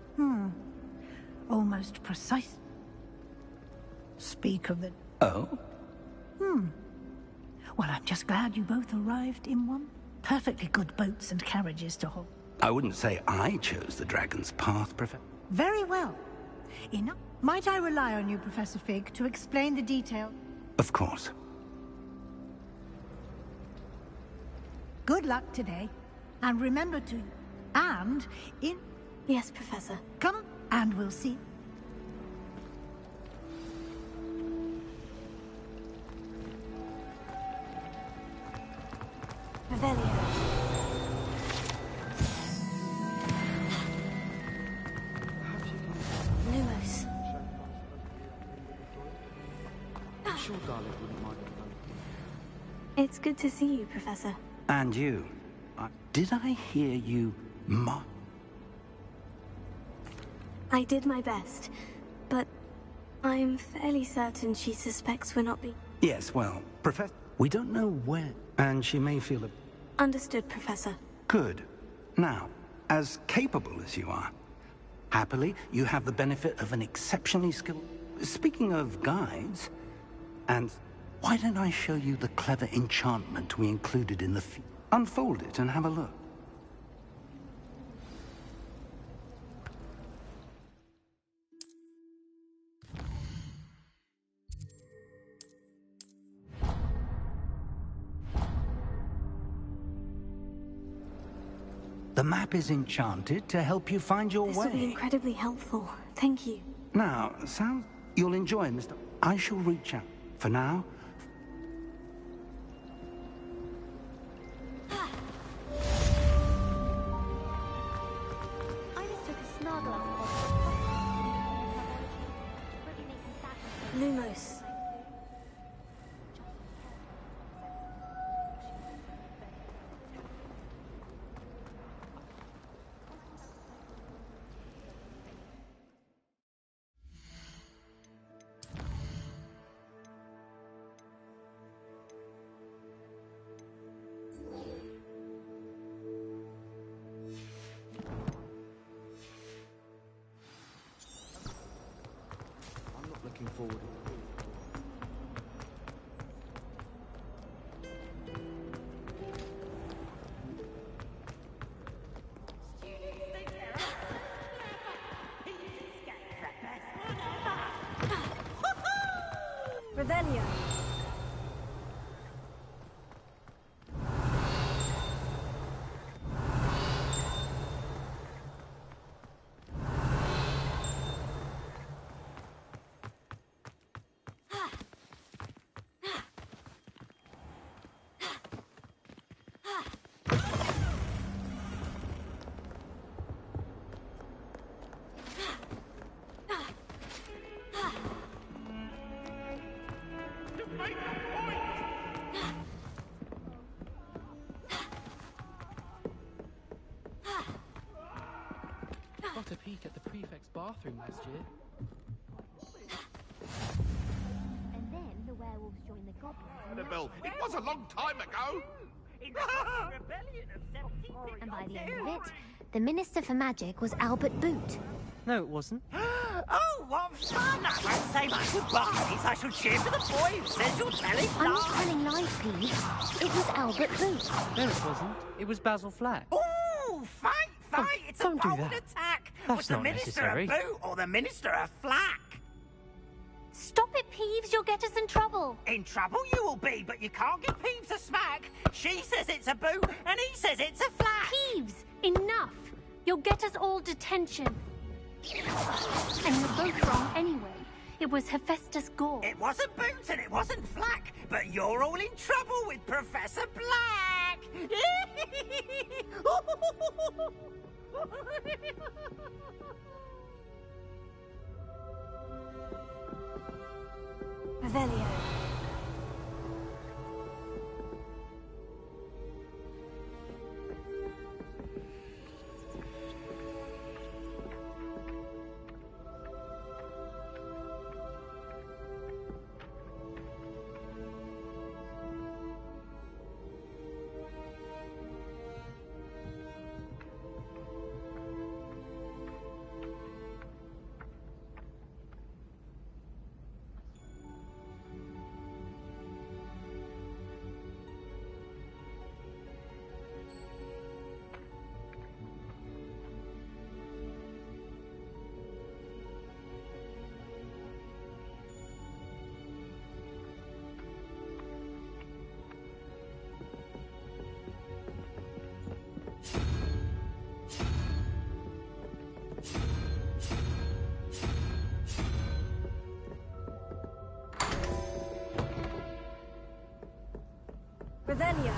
Almost precise. Speak of the... Oh? Well, I'm just glad you both arrived in one. Perfectly good boats and carriages to hold. I wouldn't say I chose the Dragon's Path, Professor. Very well. Enough. Might I rely on you, Professor Fig, to explain the detail? Of course. Good luck today. And remember to... And in... Yes, Professor. Come on, and we'll see. Revelio. Lumos. I'm sure Garlic wouldn't mind. It's good to see you, Professor. And you. Did I hear you I did my best, but I'm fairly certain she suspects we're not being... Yes, well, Professor, we don't know where, and she may feel a... Understood, Professor. Good. Now, as capable as you are, happily, you have the benefit of an exceptionally skilled... Speaking of guides, and why don't I show you the clever enchantment we included in the... Unfold it and have a look. The map is enchanted to help you find your way. This will be incredibly helpful. Thank you. Now, sounds you'll enjoy, Mr. I shall reach out. For now... Lumos. I'm not looking forward. a peek at the prefect's bathroom last year. And then the werewolves joined the goblins. Annabelle, it was a long time ago! And by the end of it, the Minister for Magic was Albert Boot. No, it wasn't. Oh, what fun! I won't say my goodbyes. I shall cheer for the boy who says you're telling I'm not lies. telling lies, Peeves. It was Albert Boot. No, it wasn't. It was Basil Flack. Ooh, fight! It's a don't do bold that. attack! That's Was the not Minister necessary. a boot or the Minister a flack? Stop it, Peeves. You'll get us in trouble. In trouble you will be, but you can't give Peeves a smack. She says it's a boot, and he says it's a flack. Peeves, enough. You'll get us all detention. And you're both wrong anyway. It was Hephaestus Gore. It wasn't boot and it wasn't flack, but you're all in trouble with Professor Black. Revelio. Revelio.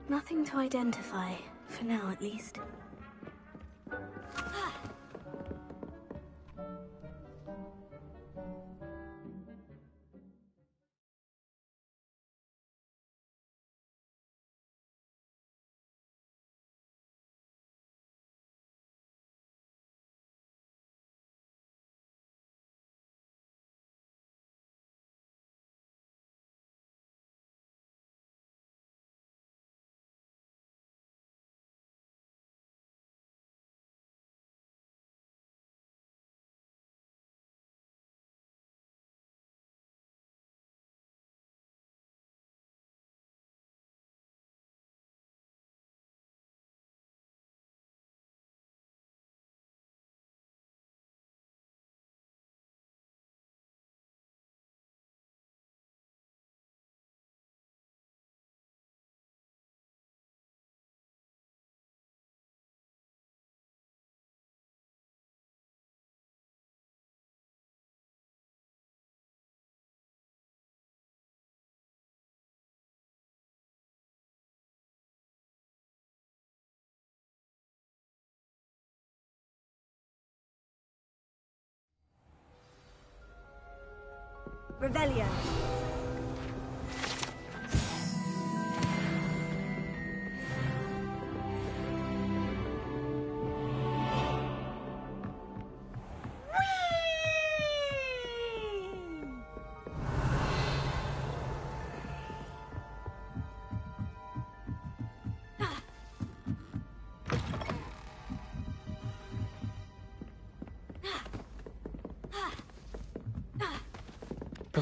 Nothing to identify, for now at least. Revelio.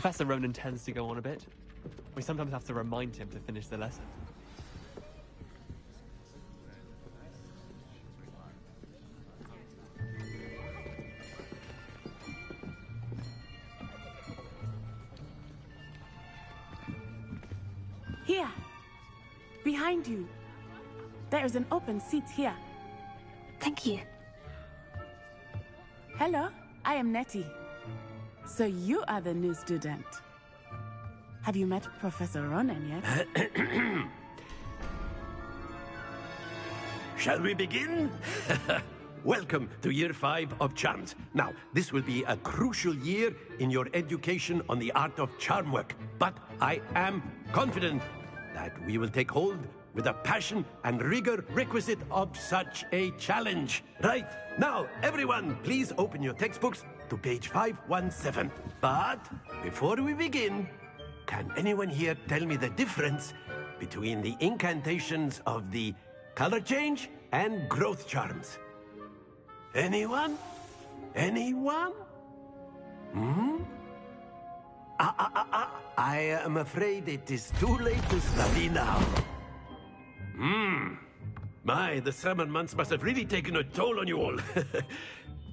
Professor Ronan tends to go on a bit. We sometimes have to remind him to finish the lesson. Here. Behind you. There is an open seat here. Thank you. Hello, I am Nettie. So you are the new student. Have you met Professor Ronan yet? Shall we begin? Welcome to Year 5 of Charms. Now, this will be a crucial year in your education on the art of charm work. But I am confident that we will take hold with the passion and rigor requisite of such a challenge. Right, now, everyone, please open your textbooks to page 517. But before we begin, can anyone here tell me the difference between the incantations of the color change and growth charms? Anyone? Anyone? Hmm? I am afraid it is too late to study now. My, the summer months must have really taken a toll on you all.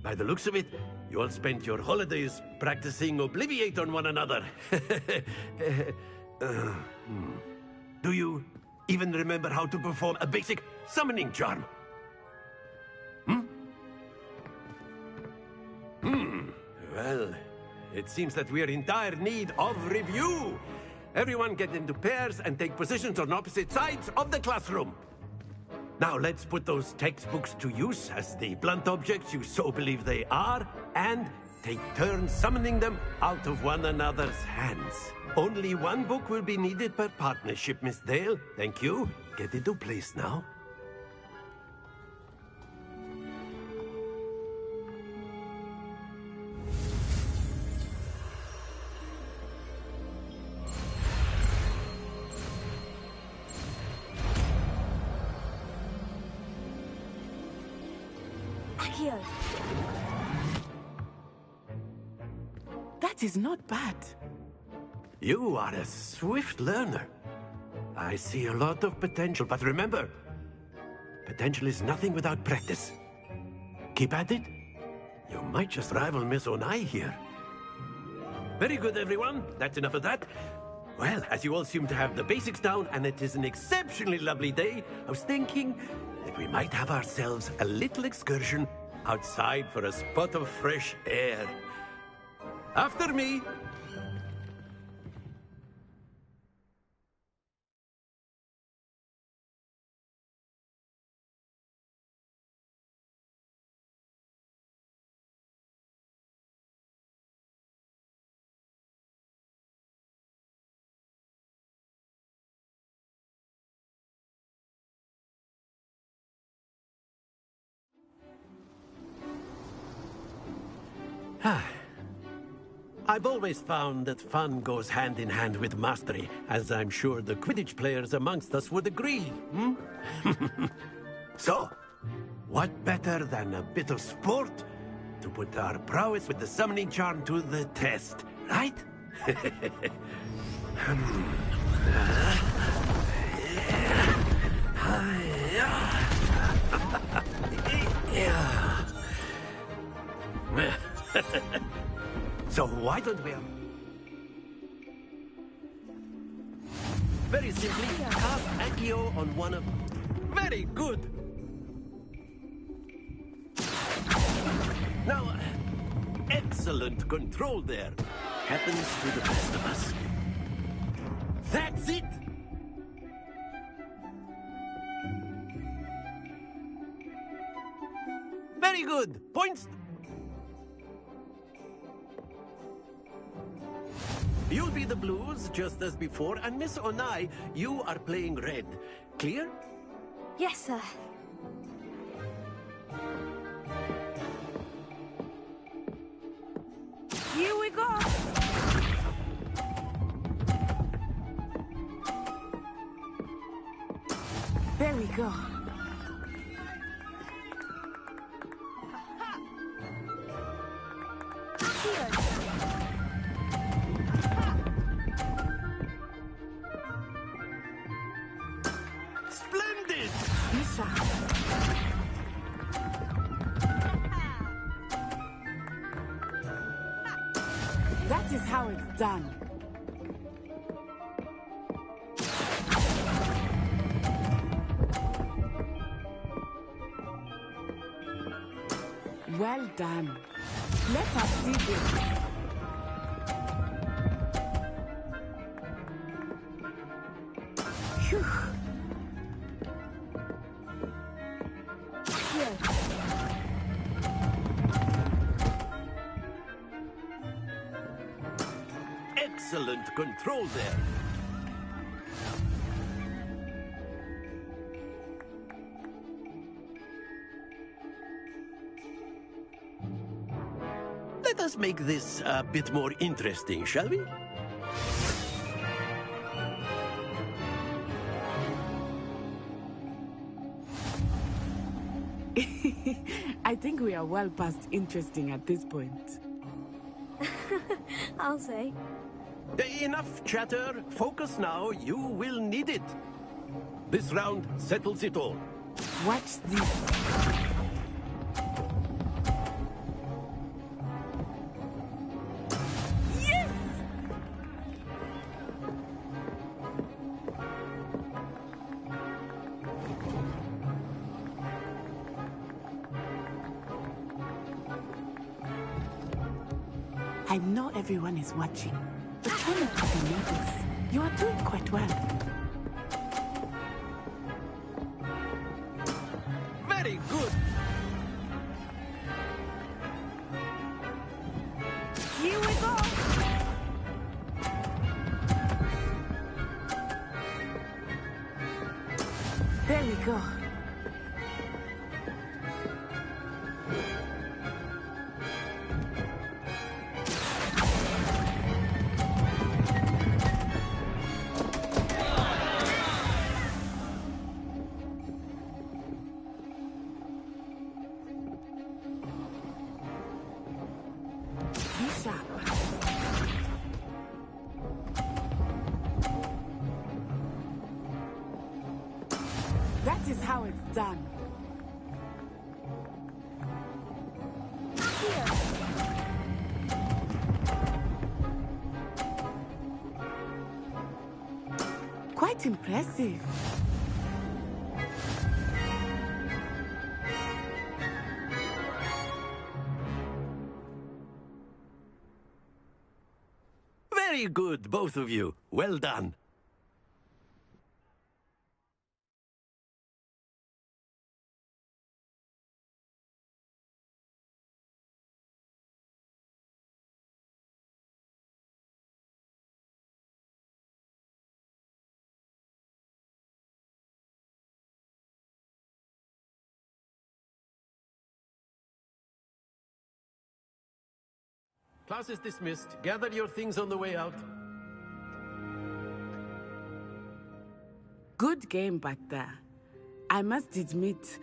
By the looks of it, you all spent your holidays practicing Obliviate on one another. Do you even remember how to perform a basic summoning charm? Well, it seems that we are in dire need of review. Everyone get into pairs and take positions on opposite sides of the classroom. Now let's put those textbooks to use as the blunt objects you so believe they are, and take turns summoning them out of one another's hands. Only one book will be needed per partnership, Miss Dale. Thank you. Get into place now. That is not bad. You are a swift learner. I see a lot of potential, but remember, potential is nothing without practice. Keep at it. You might just rival Miss Onai here. Very good, everyone. That's enough of that. Well, as you all seem to have the basics down, and it is an exceptionally lovely day, I was thinking that we might have ourselves a little excursion outside for a spot of fresh air. After me. I've always found that fun goes hand in hand with mastery, as I'm sure the Quidditch players amongst us would agree. So, what better than a bit of sport to put our prowess with the summoning charm to the test, right? So why don't we... Very simply, cast Accio on one of... Very good! Now, excellent control there. Happens to the best of us. That's it! Very good! Points... You'll be the blues, just as before, and Miss Onai, you are playing red. Clear? Yes, sir. Here we go. There we go. That is how it's done. Well done. Let us see this. Phew. Excellent control there. Let us make this a bit more interesting, shall we? I think we are well past interesting at this point. I'll say. Enough chatter. Focus now. You will need it. This round settles it all. Watch this. I know everyone is watching, but try not to be nervous. You are doing quite well. Very good. Here we go. There we go. That is how it's done. Quite impressive. Very good, both of you. Well done. Class is dismissed. Gather your things on the way out. Good game back there. I must admit,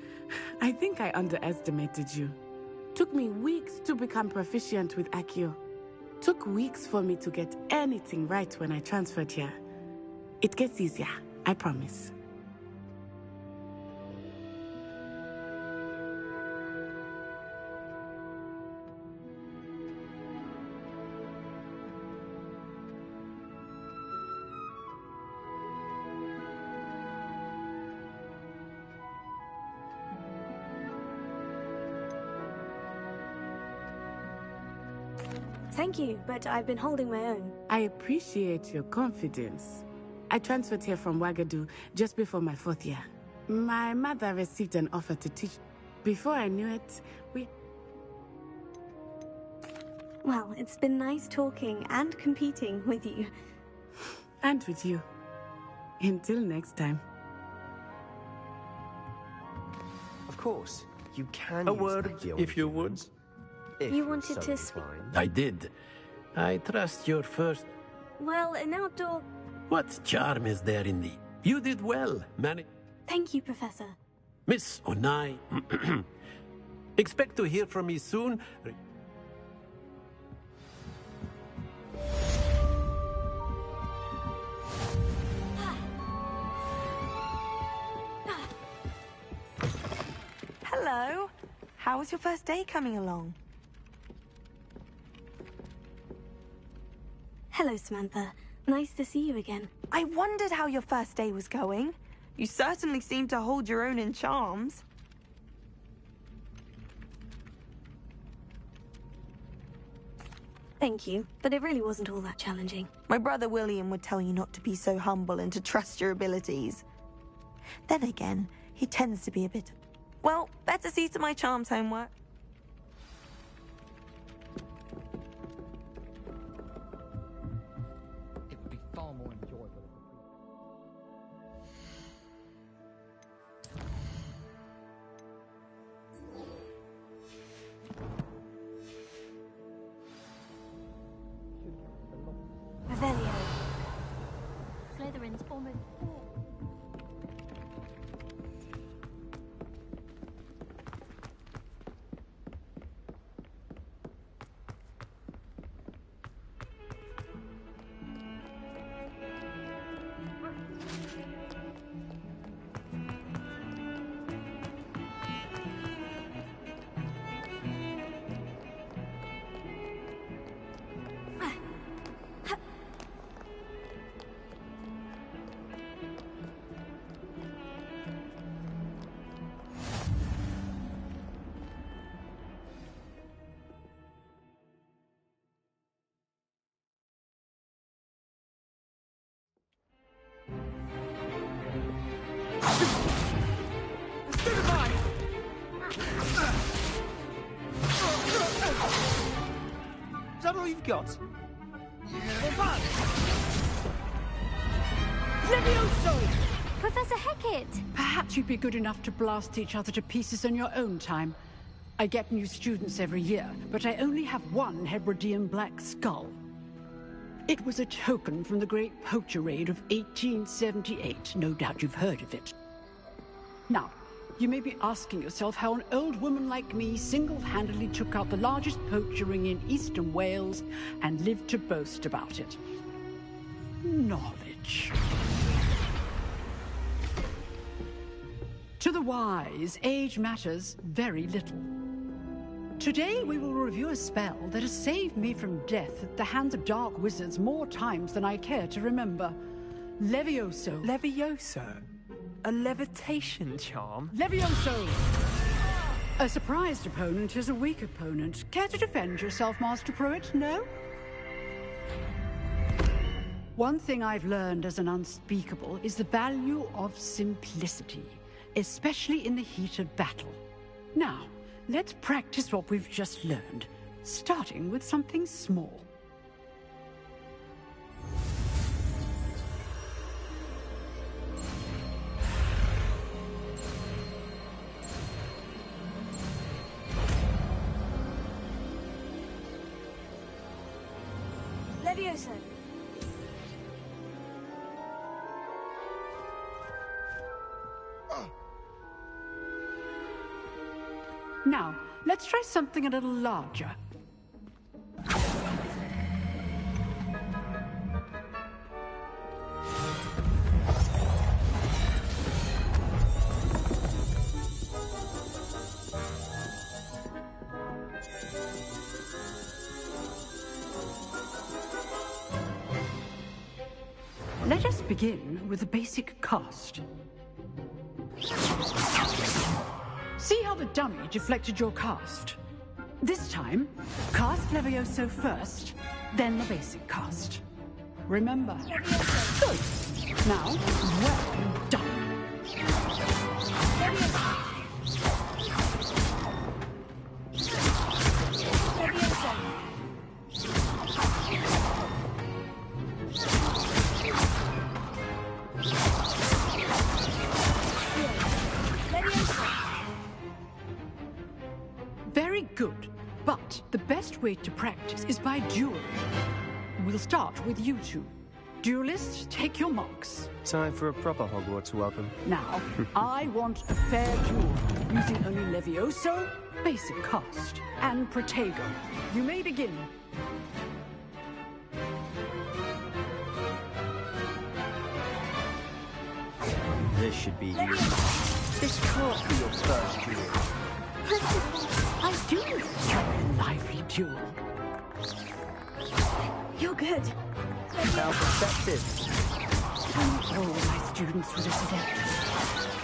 I think I underestimated you. Took me weeks to become proficient with Accio. Took weeks for me to get anything right when I transferred here. It gets easier, I promise. Thank you, but I've been holding my own. I appreciate your confidence. I transferred here from Wagadu just before my 4th year. My mother received an offer to teach. Before I knew it, Well, it's been nice talking and competing with you. And with you. Until next time. Of course, you can A use word, Accio if you would. if You you're wanted so to speak. inclined. I did. I trust your first... Well, an outdoor... What charm is there in the... You did well, man. Thank you, Professor. Miss Onai. Expect to hear from me soon. Hello. How was your first day coming along? Hello, Samantha. Nice to see you again. I wondered how your first day was going. You certainly seem to hold your own in charms. Thank you, but it really wasn't all that challenging. My brother William would tell you not to be so humble and to trust your abilities. Then again, he tends to be a bit... Well, better see to my charms homework. It would be far more enjoyable. Revelio. Slytherin's almost full. Is that all you've got? Levioso! Professor Hecat! Perhaps you'd be good enough to blast each other to pieces in your own time. I get new students every year, but I only have one Hebridean black skull. It was a token from the Great Poacher Raid of 1878. No doubt you've heard of it. Now, you may be asking yourself how an old woman like me single-handedly took out the largest poacher ring in eastern Wales and lived to boast about it. Knowledge. To the wise, age matters very little. Today we will review a spell that has saved me from death at the hands of dark wizards more times than I care to remember. Levioso. Levioso? A levitation charm? Levioso! A surprised opponent is a weak opponent. Care to defend yourself, Master Pruitt? No? One thing I've learned as an unspeakable is the value of simplicity, especially in the heat of battle. Now, let's practice what we've just learned, starting with something small. Levioso. Now, let's try something a little larger. Let us begin with the basic cast. See how the dummy deflected your cast? This time, cast Levioso first, then the basic cast. Remember. Good. Now, well done. Levioso. Very good, but the best way to practice is by dueling. We'll start with you two. Duelists, take your marks. Time for a proper Hogwarts welcome. Now, I want a fair duel, using only Levioso, basic cast, and Protego. You may begin. This should be you. This can't be your first duel. I do enjoy a lively duel. You're good. How perceptive. All my students for this adept.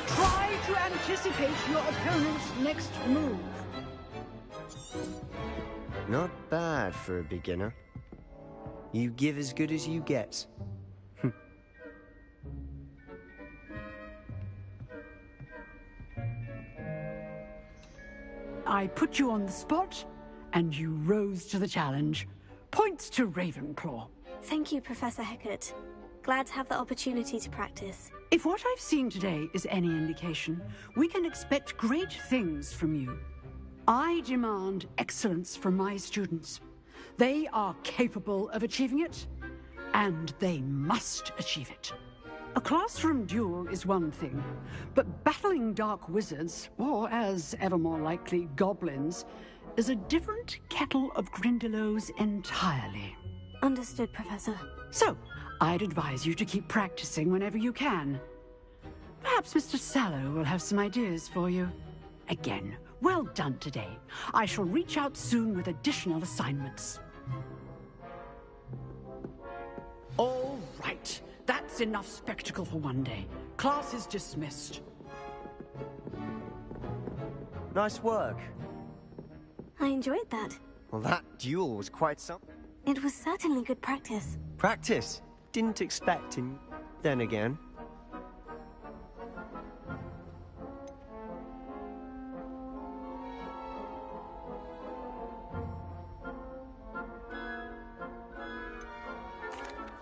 Try to anticipate your opponent's next move. Not bad for a beginner. You give as good as you get. I put you on the spot, and you rose to the challenge. Points to Ravenclaw. Thank you, Professor Hecat. Glad to have the opportunity to practice. If what I've seen today is any indication, we can expect great things from you. I demand excellence from my students. They are capable of achieving it, and they must achieve it. A classroom duel is one thing, but battling dark wizards, or as ever more likely, goblins, is a different kettle of Grindylows entirely. Understood, Professor. So, I'd advise you to keep practicing whenever you can. Perhaps Mr. Sallow will have some ideas for you. Again, well done today. I shall reach out soon with additional assignments. All right. That's enough spectacle for one day. Class is dismissed. Nice work. I enjoyed that. Well, that duel was quite something. It was certainly good practice. Practice. Didn't expect, and then again.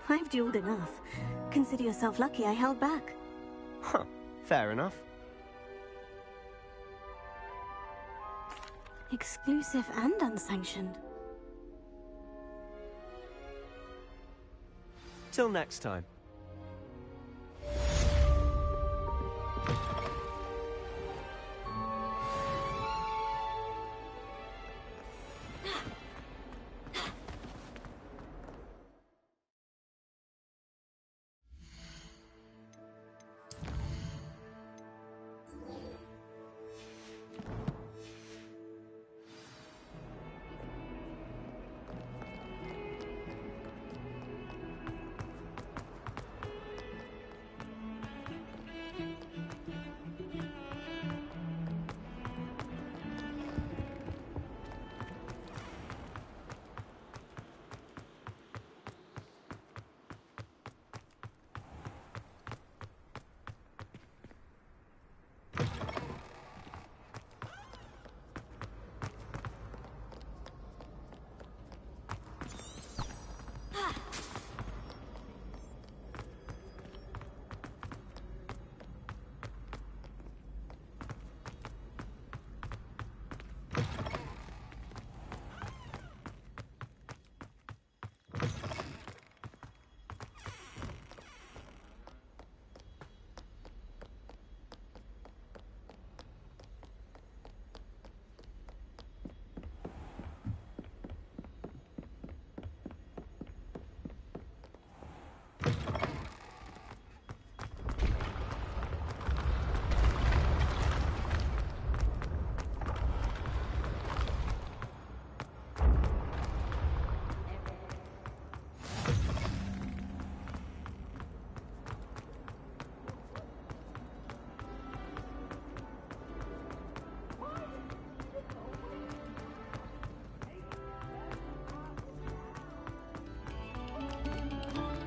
I've dueled enough. Consider yourself lucky I held back. Huh. Fair enough. Exclusive and unsanctioned. Till next time.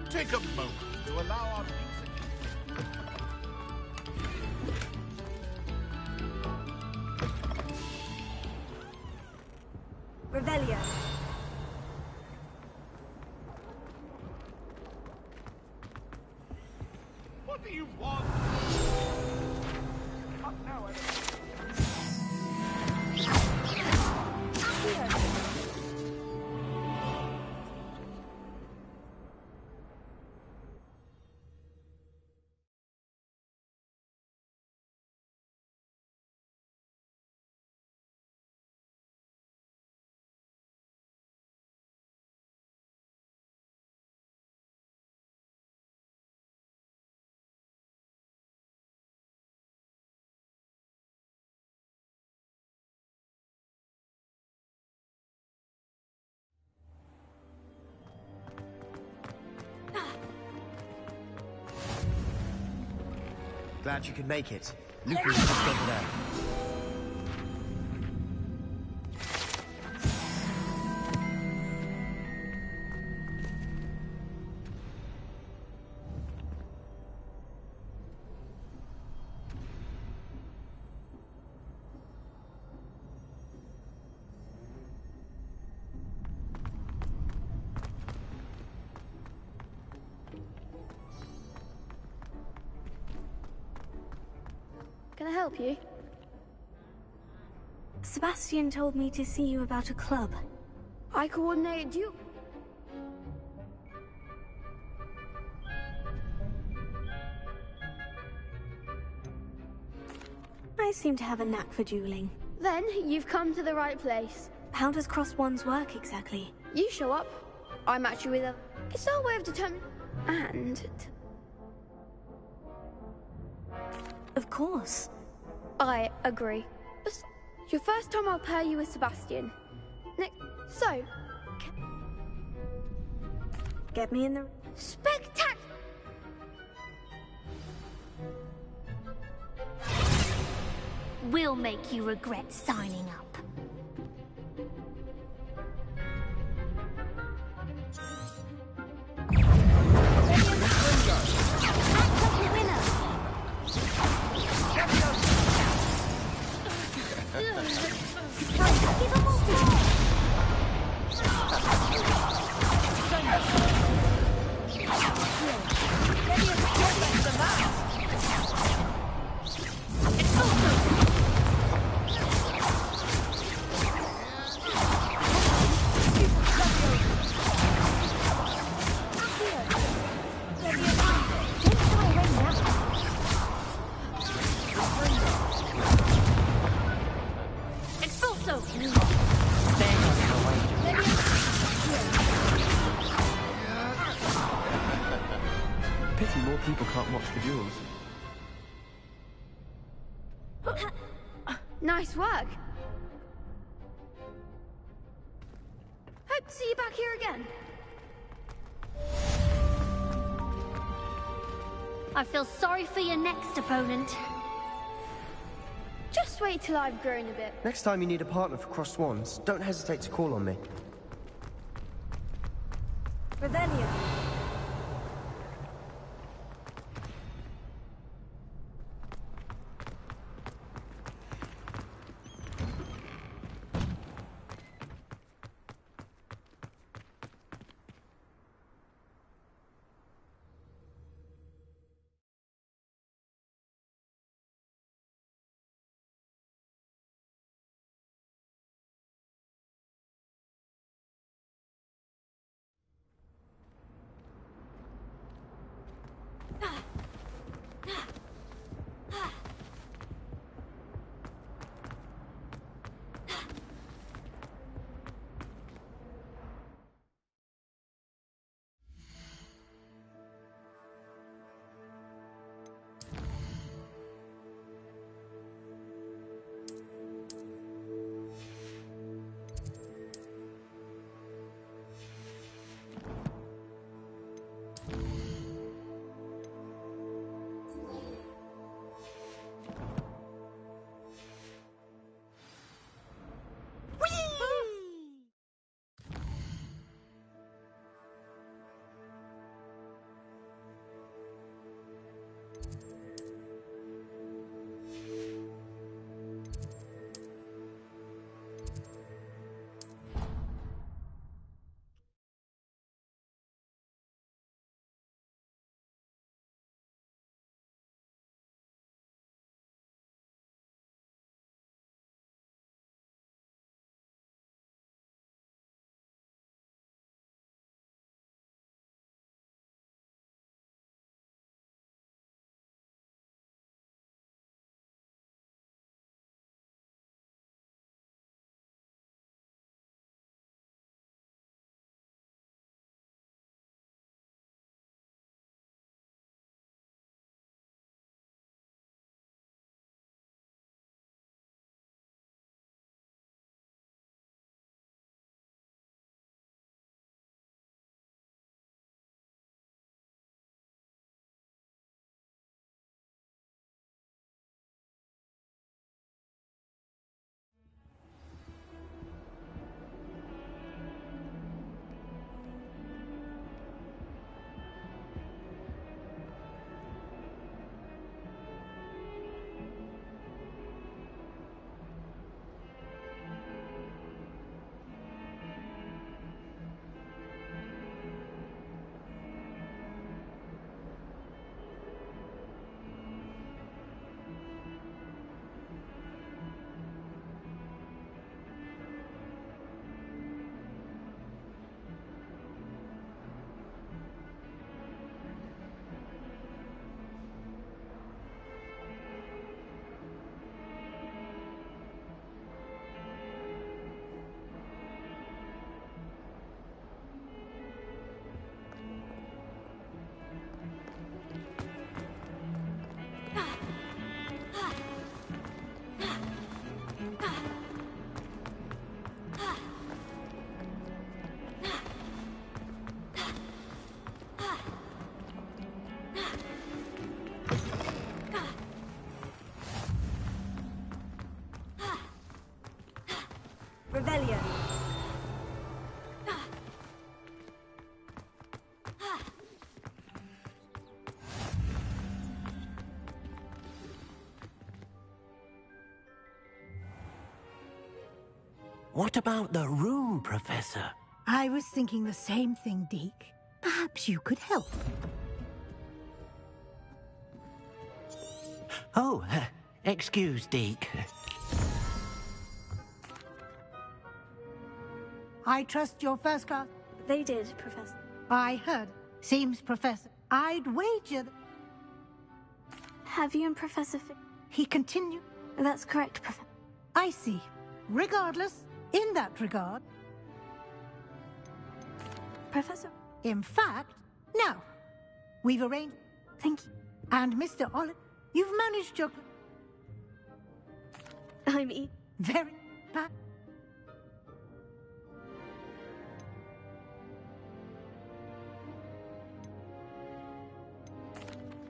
Take a moment to allow our music. Revelio. What do you want? Glad you could make it. Lucas is just over there. Can I help you? Sebastian told me to see you about a club. I coordinated you. I seem to have a knack for dueling. Then you've come to the right place. How does cross wands work exactly? You show up, I match you with a... It's our way of determining... And... Of course. I agree. But your first time I'll pair you with Sebastian. So... Get me in the... Spectac... We'll make you regret signing up. Pity more people can't watch the duels. Nice work. Hope to see you back here again. I feel sorry for your next opponent. Just wait till I've grown a bit. Next time you need a partner for Crossed Wands, don't hesitate to call on me. Revelio. What about the room, Professor? I was thinking the same thing, Deke. Perhaps you could help. Oh, excuse, Deke. I trust your first class. They did, Professor. I heard. Seems, Professor. I'd wager that... Have you and Professor He continued. That's correct, Professor. I see. Regardless, in that regard... Professor? In fact, now, we've arranged... Thank you. And Mr. Olive, you've managed your... I'm very bad.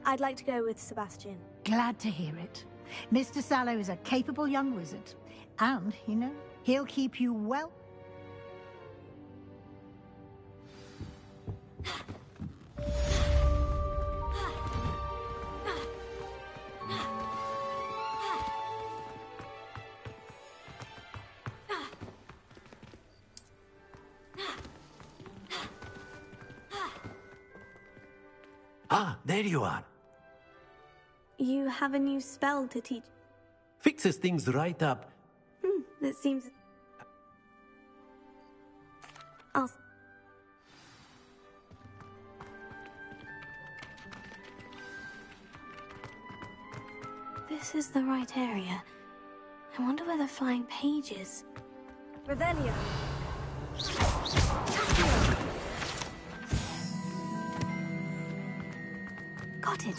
I'd like to go with Sebastian. Glad to hear it. Mr. Sallow is a capable young wizard. And, he'll keep you well... Ah, there you are. You have a new spell to teach. Fixes things right up. That seems... Awesome. This is the right area. I wonder where the flying page is. Revelio. Got it.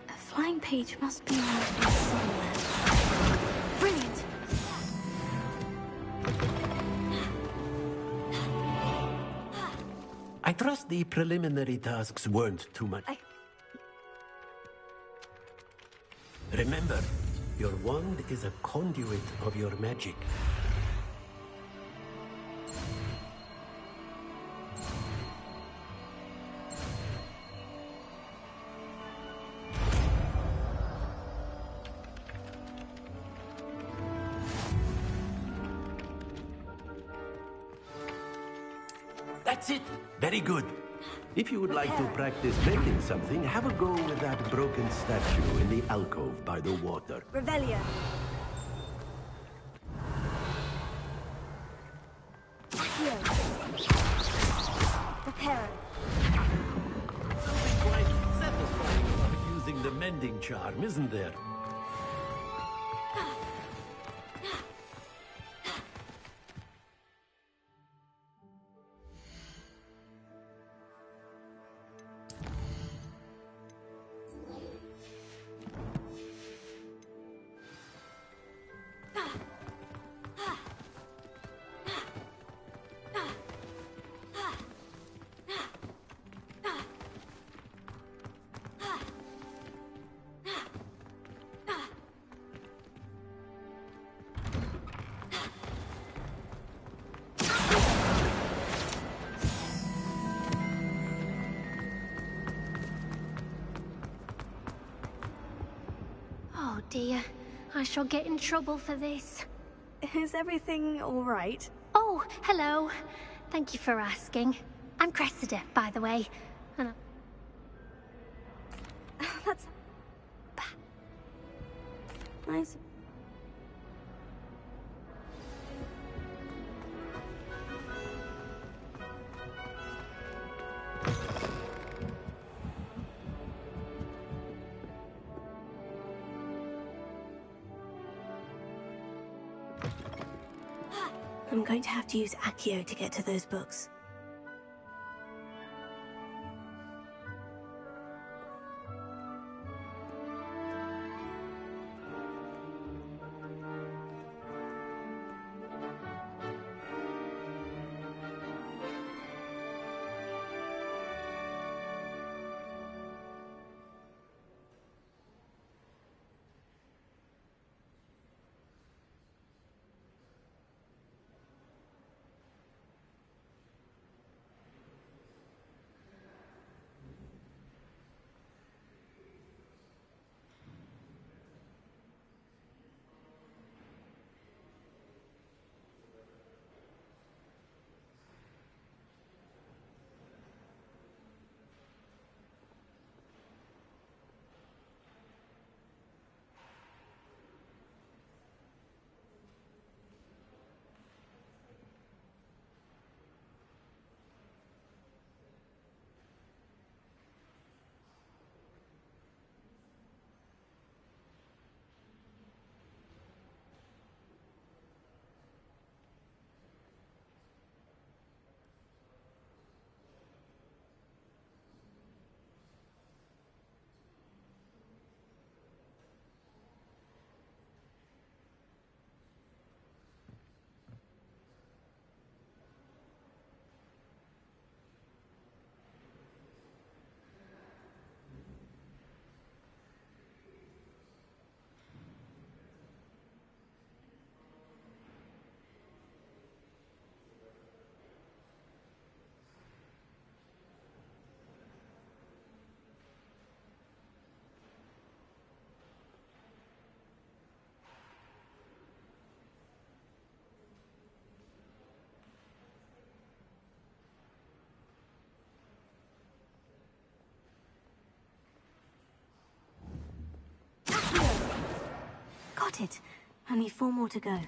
A flying page must be around here somewhere. Brilliant. I trust the preliminary tasks weren't too much. Remember, your wand is a conduit of your magic. That's it. Very good. If you would like to practice making something, have a go with that broken statue in the alcove by the water. Revelio. Accio. Reparo. Something quite satisfying about using the mending charm, isn't there? Oh dear, I shall get in trouble for this. Is everything all right? Oh, hello. Thank you for asking. I'm Cressida, by the way. And That's... nice. I'm going to have to use Accio to get to those books. Got it. Only 4 more to go.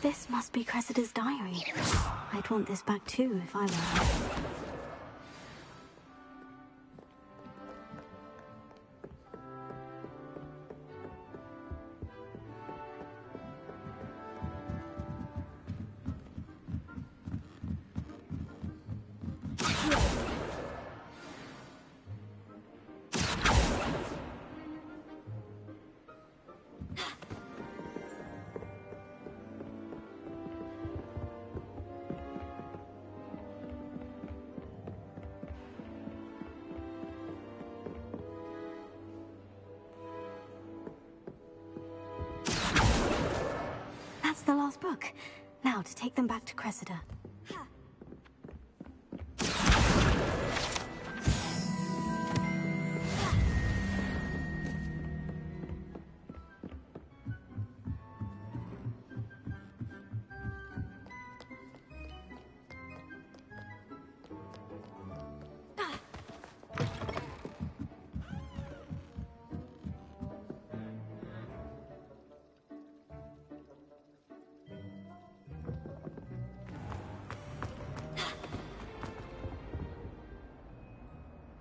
This must be Cressida's diary. I'd want this back too if I were her. That's the last book. Now to take them back to Cressida.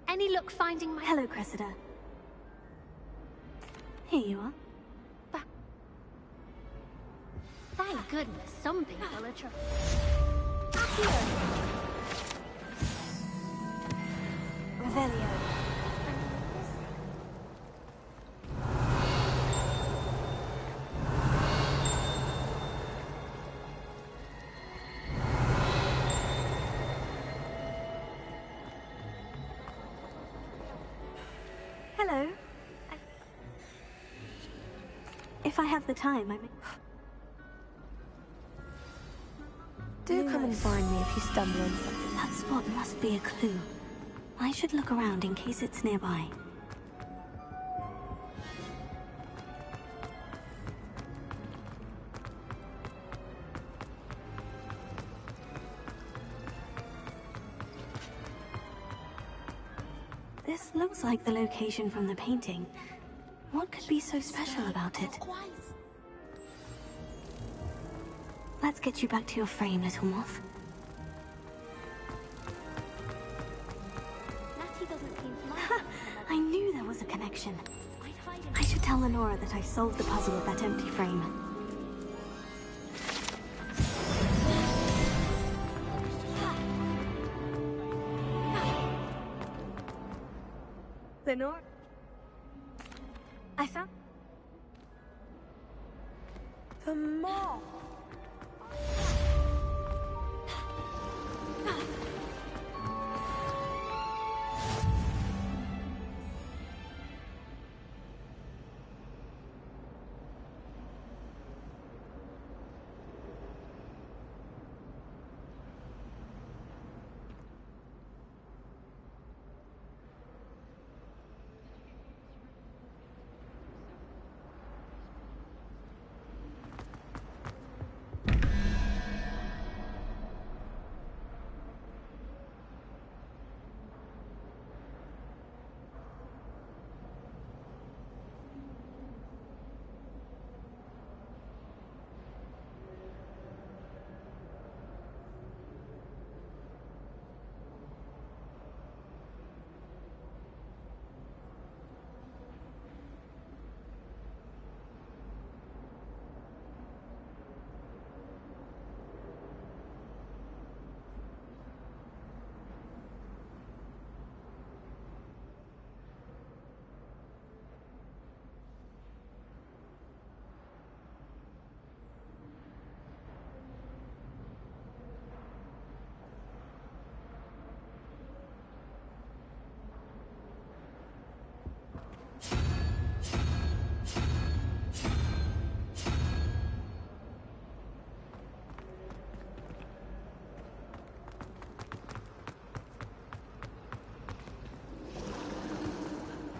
Any luck finding my... Hello, Cressida. Here you are. Thank goodness some people are trying. Revelio. Hello. If I have the time, I may... Do come and find me if you stumble on something. That spot must be a clue. I should look around in case it's nearby. This looks like the location from the painting. What could be so special about it? Let's get you back to your frame, little moth. I knew there was a connection. I should tell Lenora that I solved the puzzle with that empty frame. Lenore? I found... The moth!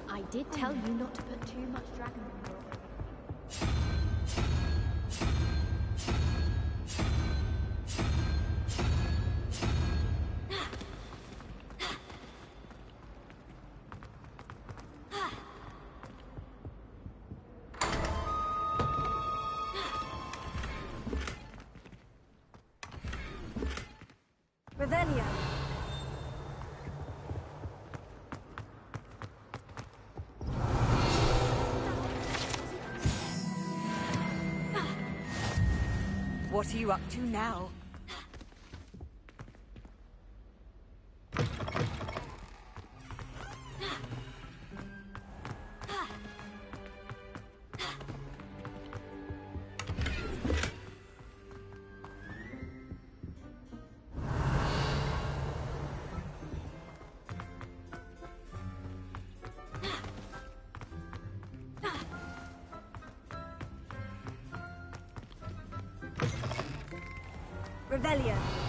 I did tell you not to put too much dragon in your... What are you up to now? Revelio.